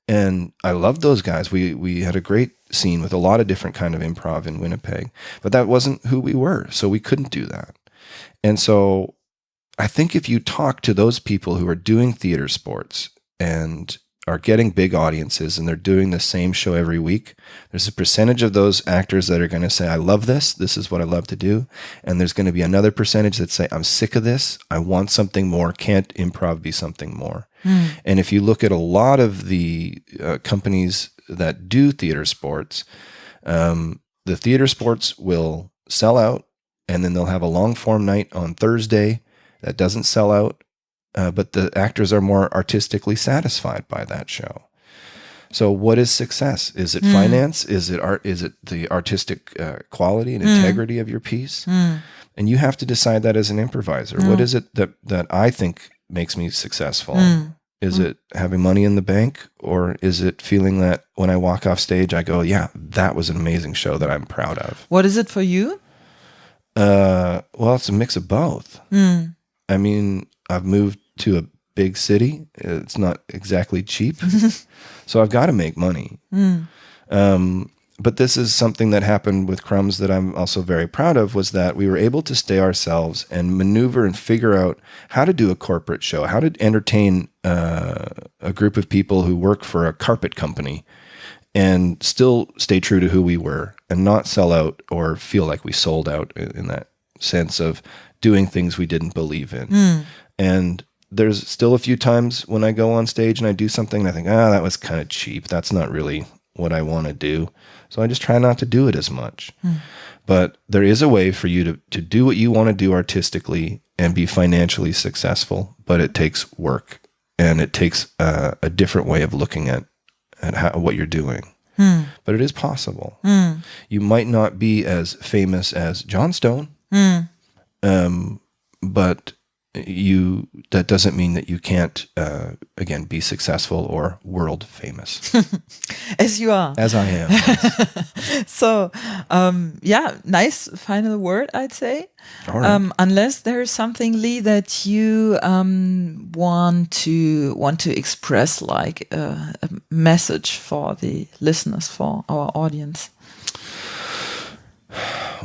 And I loved those guys. We had a great scene with a lot of different kind of improv in Winnipeg, but that wasn't who we were. So we couldn't do that. And so I think if you talk to those people who are doing theater sports and are getting big audiences and they're doing the same show every week, there's a percentage of those actors that are going to say, I love this. This is what I love to do. And there's going to be another percentage that say, I'm sick of this. I want something more. Can't improv be something more? And if you look at a lot of the companies that do theater sports, the theater sports will sell out, and then they'll have a long form night on Thursday that doesn't sell out. But the actors are more artistically satisfied by that show. So what is success? Is it finance? Is it art? Is it the artistic quality and integrity of your piece? And you have to decide that as an improviser. What is it that I think makes me successful? Is it having money in the bank, or is it feeling that when I walk off stage, I go, yeah, that was an amazing show that I'm proud of?
What is it for you?
Well, it's a mix of both. I mean, I've moved to a big city. It's not exactly cheap. So I've got to make money. But this is something that happened with Crumbs that I'm also very proud of, was that we were able to stay ourselves and maneuver and figure out how to do a corporate show, how to entertain a group of people who work for a carpet company and still stay true to who we were and not sell out or feel like we sold out in that sense of doing things we didn't believe in. And there's still a few times when I go on stage and I do something and I think, that was kind of cheap. That's not really what I want to do. So I just try not to do it as much. But there is a way for you to do what you want to do artistically and be financially successful, but it takes work and it takes a different way of looking at what you're doing. But it is possible. You might not be as famous as John Stone, but that doesn't mean that you can't again be successful or world famous.
As you are.
As I am. Yes.
So nice final word, I'd say.
All right.
Unless there's something, Lee, that you want to express, like a message for the listeners, for our audience.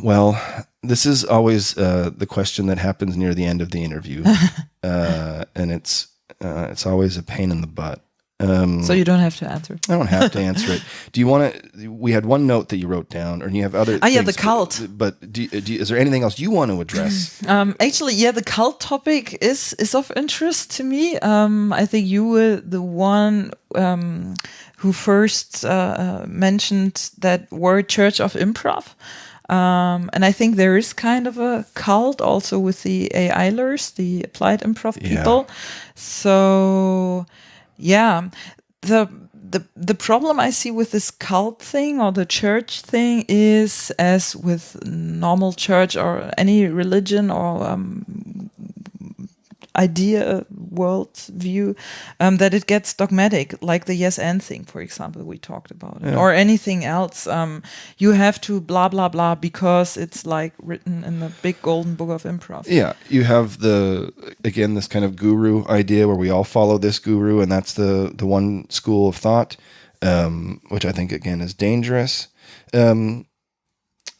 Well, this is always the question that happens near the end of the interview, and it's always a pain in the butt.
So you don't have to answer.
I don't have to answer it. Do you want to? We had one note that you wrote down, or you have other.
Yeah, the cult.
But is there anything else you want to address?
Actually, the cult topic is of interest to me. I think you were the one who first mentioned that word, Church of Improv. And I think there is kind of a cult also with the AIlers, the applied improv people. So, the problem I see with this cult thing or the church thing is, as with normal church or any religion or idea, world view, that it gets dogmatic, like the yes and thing, for example, we talked about it, or anything else. You have to blah blah blah because it's like written in the big golden book of improv. Yeah,
you have this kind of guru idea where we all follow this guru, and that's the one school of thought, which I think again is dangerous. And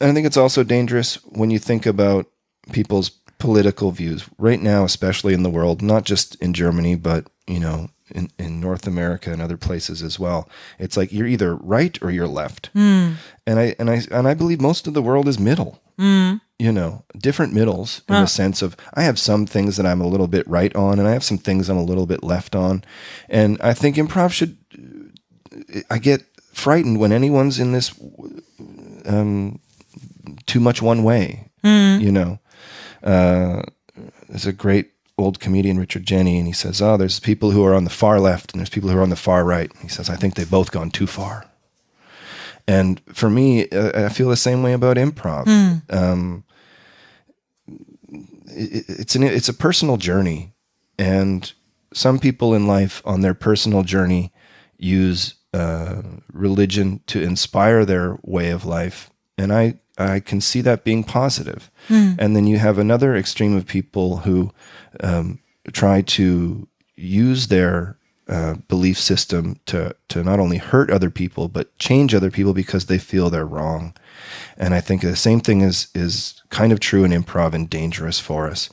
I think it's also dangerous when you think about people's political views right now, especially in the world, not just in Germany, but in North America and other places as well. It's like you're either right or you're left, and I believe most of the world is middle. Different middles in the sense of I have some things that I'm a little bit right on, and I have some things I'm a little bit left on, and I think improv should. I get frightened when anyone's in this too much one way. There's a great old comedian, Richard Jenny, and he says, there's people who are on the far left and there's people who are on the far right. He says, I think they've both gone too far. And for me, I feel the same way about improv. It's a personal journey, and some people in life on their personal journey use religion to inspire their way of life, and I can see that being positive. And then you have another extreme of people who try to use their belief system to not only hurt other people, but change other people because they feel they're wrong. And I think the same thing is kind of true in improv and dangerous for us.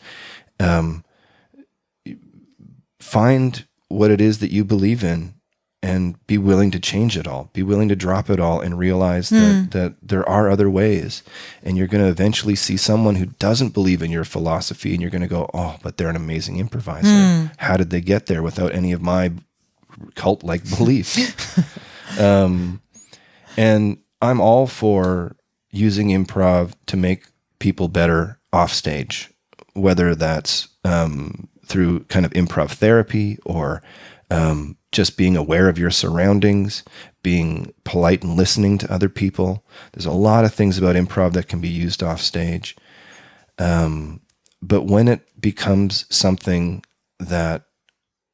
Find what it is that you believe in and be willing to change it all. Be willing to drop it all and realize that there are other ways. And you're going to eventually see someone who doesn't believe in your philosophy, and you're going to go, oh, but they're an amazing improviser. How did they get there without any of my cult-like beliefs? And I'm all for using improv to make people better off stage, whether that's through kind of improv therapy or just being aware of your surroundings, being polite and listening to other people. There's a lot of things about improv that can be used off stage. But when it becomes something that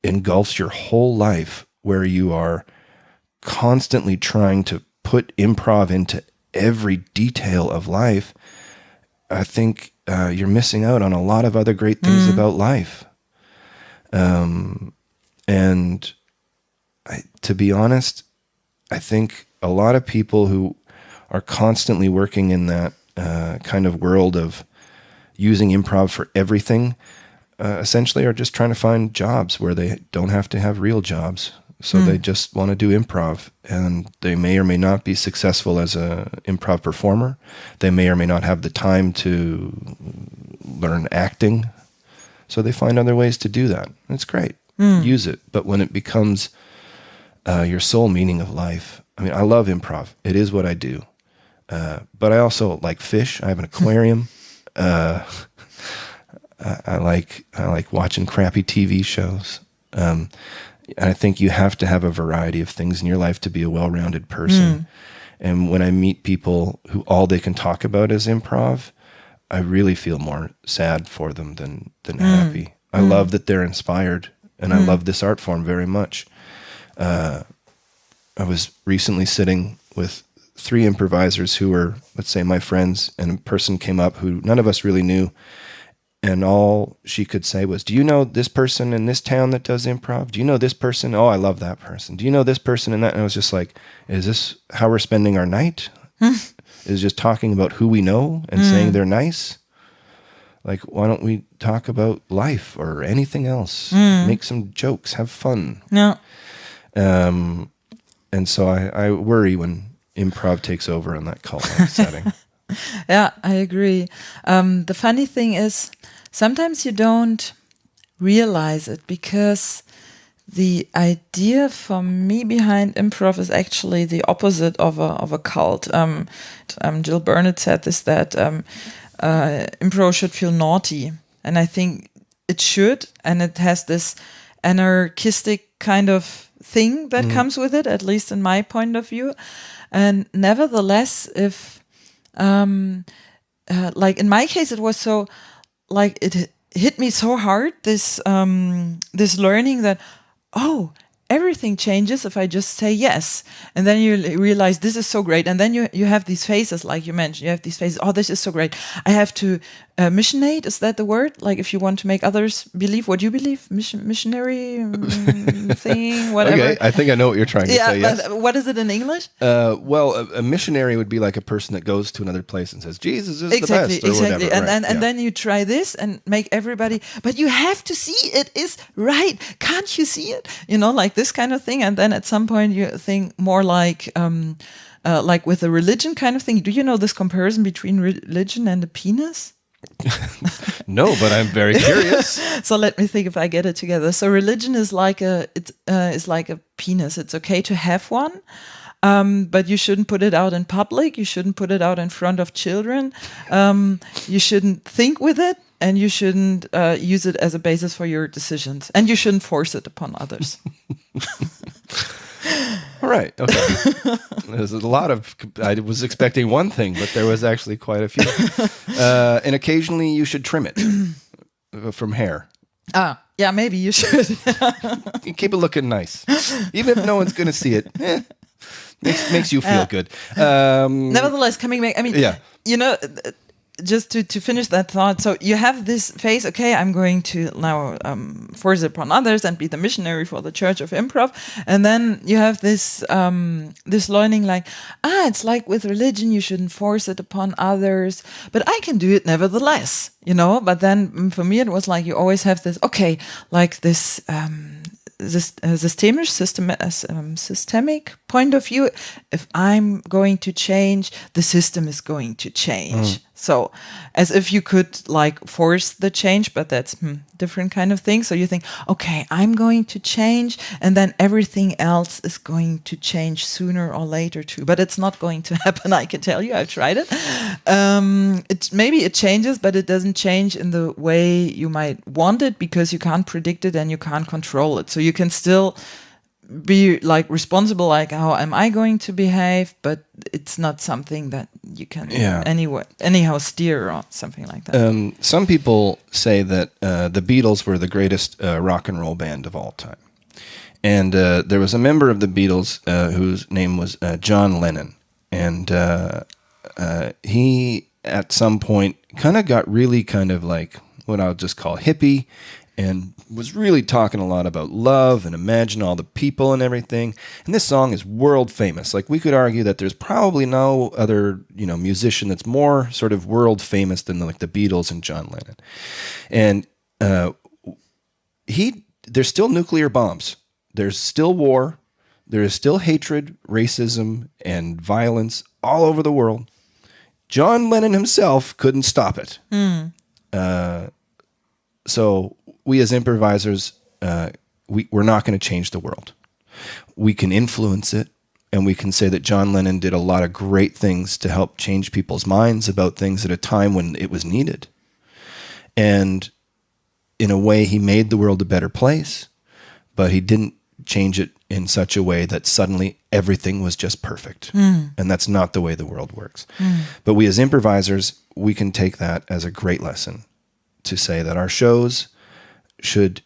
engulfs your whole life, where you are constantly trying to put improv into every detail of life, I think you're missing out on a lot of other great things about life. And to be honest, I think a lot of people who are constantly working in that kind of world of using improv for everything, essentially are just trying to find jobs where they don't have to have real jobs. So they just want to do improv, and they may or may not be successful as a improv performer. They may or may not have the time to learn acting. So they find other ways to do that. It's great. Use it. But when it becomes your sole meaning of life, I mean, I love improv. It is what I do. But I also like fish. I have an aquarium. I like watching crappy TV shows. I think you have to have a variety of things in your life to be a well-rounded person. And when I meet people who all they can talk about is improv, I really feel more sad for them than happy. I love that they're inspired, and I love this art form very much. I was recently sitting with 3 improvisers who were, let's say, my friends, and a person came up who none of us really knew. And all she could say was, do you know this person in this town that does improv? Do you know this person? Oh, I love that person. Do you know this person and that? And I was just like, is this how we're spending our night? Is just talking about who we know and saying they're nice? Like, why don't we talk about life or anything else? Make some jokes, have fun.
No.
And so I worry when improv takes over in that cult-like setting.
Yeah, I agree. The funny thing is, sometimes you don't realize it, because the idea for me behind improv is actually the opposite of a cult. Jill Burnett said this, that improv should feel naughty, and I think it should, and it has this anarchistic kind of thing that comes with it, at least in my point of view. And nevertheless, if like in my case, it was so, like, it hit me so hard, this learning that, oh, everything changes if I just say yes. And then you realize this is so great. And then you have these phases, like you mentioned, you have these phases, oh, this is so great. I have to missionate, is that the word? Like, if you want to make others believe what you believe, missionary thing, whatever.
Okay, I think I know what you're trying to say, yes.
But what is it in English?
Well, a missionary would be like a person that goes to another place and says, Jesus is the best, or
exactly.
whatever.
And then you try this and make everybody, but you have to see it is right. Can't you see it? You know, like this kind of thing. And then at some point you think more like with a religion kind of thing. Do you know this comparison between religion and a penis?
No, but I'm very curious.
So let me think if I get it together. So religion is like a penis. It's okay to have one, but you shouldn't put it out in public. You shouldn't put it out in front of children. You shouldn't think with it, and you shouldn't use it as a basis for your decisions, and you shouldn't force it upon others.
All right. Okay. There's a lot of. I was expecting one thing, but there was actually quite a few. And occasionally, you should trim it from hair.
Yeah, maybe you should.
You keep it looking nice, even if no one's going to see it. Makes you feel good.
Nevertheless, coming back, I mean, you know, just to finish that thought. So you have this phase. Okay, I'm going to now force it upon others and be the missionary for the Church of Improv, and then you have this this learning, like, it's like with religion, you shouldn't force it upon others, but I can do it nevertheless, you know. But then for me, it was like you always have this, okay, like this. Systemic point of view. If I'm going to change, the system is going to change. So as if you could like force the change, but that's different kind of thing. So you think, okay, I'm going to change, and then everything else is going to change sooner or later too. But it's not going to happen. I can tell you, I've tried it. Maybe it changes, but it doesn't change in the way you might want it, because you can't predict it and you can't control it. So you can still be like responsible, like, how am I going to behave? But it's not something that you can anyhow steer or something like that.
Some people say that the Beatles were the greatest rock and roll band of all time. And there was a member of the Beatles whose name was John Lennon. And he, at some point, kind of got really kind of like what I'll just call hippie, and was really talking a lot about love and imagine all the people and everything. And this song is world famous. Like, we could argue that there's probably no other, musician that's more sort of world famous than like the Beatles and John Lennon. And there's still nuclear bombs. There's still war. There is still hatred, racism, and violence all over the world. John Lennon himself couldn't stop it. So we as improvisers, we're not going to change the world. We can influence it, and we can say that John Lennon did a lot of great things to help change people's minds about things at a time when it was needed. And in a way, he made the world a better place, but he didn't change it in such a way that suddenly everything was just perfect. And that's not the way the world works. But we as improvisers, we can take that as a great lesson to say that our shows should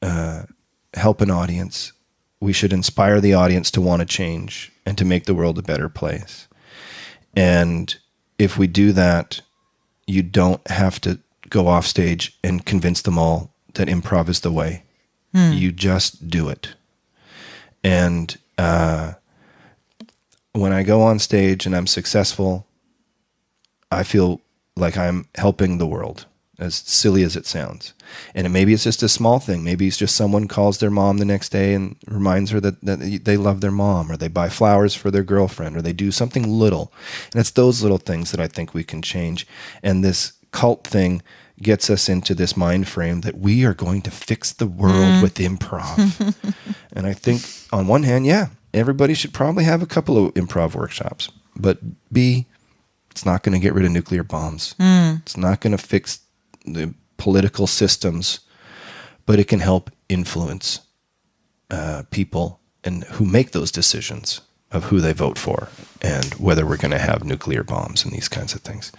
help an audience. We should inspire the audience to want to change and to make the world a better place. And if we do that, you don't have to go off stage and convince them all that improv is the way. You just do it. And when I go on stage and I'm successful, I feel like I'm helping the world, as silly as it sounds. And maybe it's just a small thing. Maybe it's just someone calls their mom the next day and reminds her that they love their mom, or they buy flowers for their girlfriend, or they do something little. And it's those little things that I think we can change. And this cult thing gets us into this mind frame that we are going to fix the world with improv. And I think on one hand, everybody should probably have a couple of improv workshops. But B, it's not going to get rid of nuclear bombs. It's not going to fix the political systems, but it can help influence people and who make those decisions of who they vote for and whether we're going to have nuclear bombs and these kinds of things.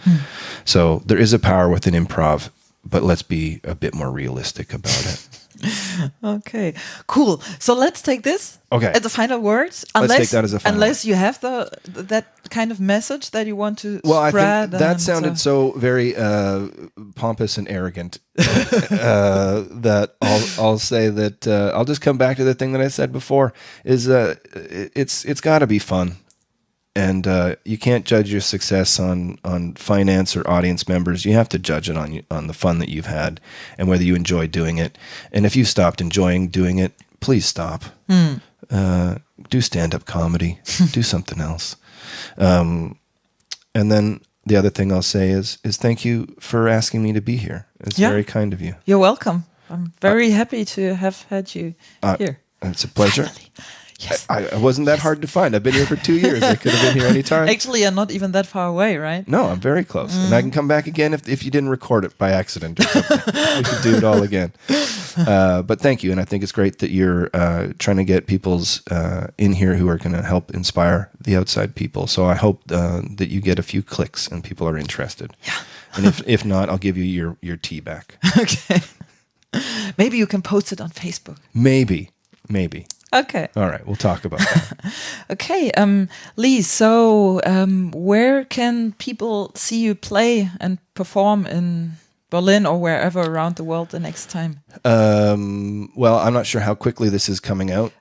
So there is a power within improv, but let's be a bit more realistic about it.
Okay, cool. So let's take this as the final words.
Let's take that as a final
unless you have that kind of message that you want to
spread.
I
think that sounded so very pompous and arrogant that I'll say that I'll just come back to the thing that I said before, is it's got to be fun. And you can't judge your success on finance or audience members. You have to judge it on the fun that you've had and whether you enjoy doing it. And if you stopped enjoying doing it, please stop. Do stand-up comedy. Do something else. And then the other thing I'll say is thank you for asking me to be here. It's very kind of you.
You're welcome. I'm very happy to have had you here.
It's a pleasure.
Finally. Yes.
I wasn't that hard to find. I've been here for 2 years. I could have been here anytime.
Actually, you're not even that far away, right?
No, I'm very close. And I can come back again if you didn't record it by accident or something. We could do it all again. But thank you. And I think it's great that you're trying to get people's in here who are going to help inspire the outside people. So I hope that you get a few clicks and people are interested.
Yeah.
And if not, I'll give you your tea back.
Okay. Maybe you can post it on Facebook.
Maybe.
Okay.
All right, we'll talk about that.
Okay, Lee, so where can people see you play and perform in Berlin or wherever around the world the next time?
Well, I'm not sure how quickly this is coming out.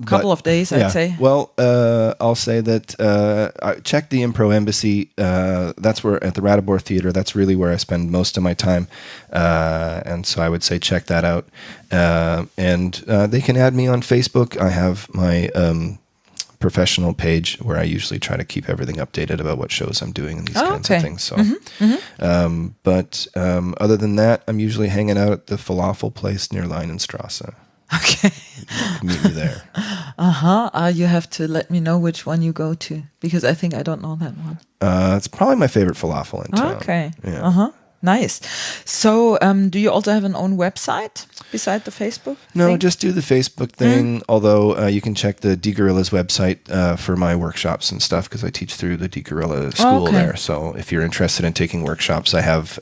Couple of days, I'd say.
Well, I'll say that I check the Impro Embassy. That's where at the Ratibor Theater. That's really where I spend most of my time, and so I would say check that out. And they can add me on Facebook. I have my professional page where I usually try to keep everything updated about what shows I'm doing and these kinds of things. So, but other than that, I'm usually hanging out at the falafel place near Leinenstrasse.
Okay.
Meet me there.
You have to let me know which one you go to because I think I don't know that one.
It's probably my favorite falafel in town.
Okay.
Yeah.
Nice. So, do you also have an own website beside the Facebook?
No,
thing?
just do the Facebook thing. Although you can check the D Gorillas website for my workshops and stuff because I teach through the D Gorilla school there. So if you're interested in taking workshops, I have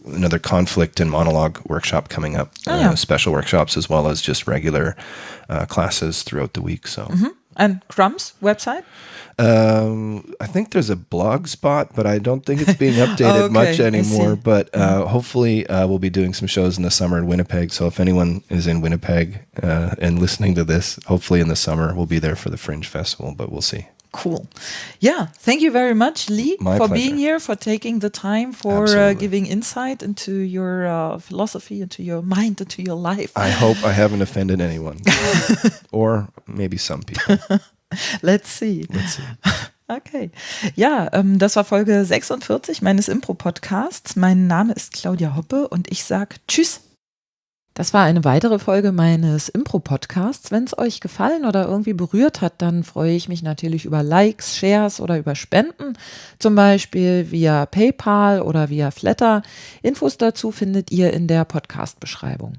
another conflict and monologue workshop coming up. Special workshops as well as just regular classes throughout the week. So.
And Crumb's website?
I think there's a blog spot, but I don't think it's being updated much anymore. But hopefully we'll be doing some shows in the summer in Winnipeg. So if anyone is in Winnipeg and listening to this, hopefully in the summer we'll be there for the Fringe Festival, but we'll see.
Cool. Yeah. Thank you very much, Lee,
My
for
pleasure.
being here, for taking the time, for giving insight into your philosophy, into your mind, into your life.
I hope I haven't offended anyone. Or maybe some people.
Let's see. Okay. Ja, das war Folge 46 meines Impro-Podcasts. Mein Name ist Claudia Hoppe und ich sage Tschüss. Das war eine weitere Folge meines Impro-Podcasts. Wenn es euch gefallen oder irgendwie berührt hat, dann freue ich mich natürlich über Likes, Shares oder über Spenden, zum Beispiel via PayPal oder via Flatter. Infos dazu findet ihr in der Podcast-Beschreibung.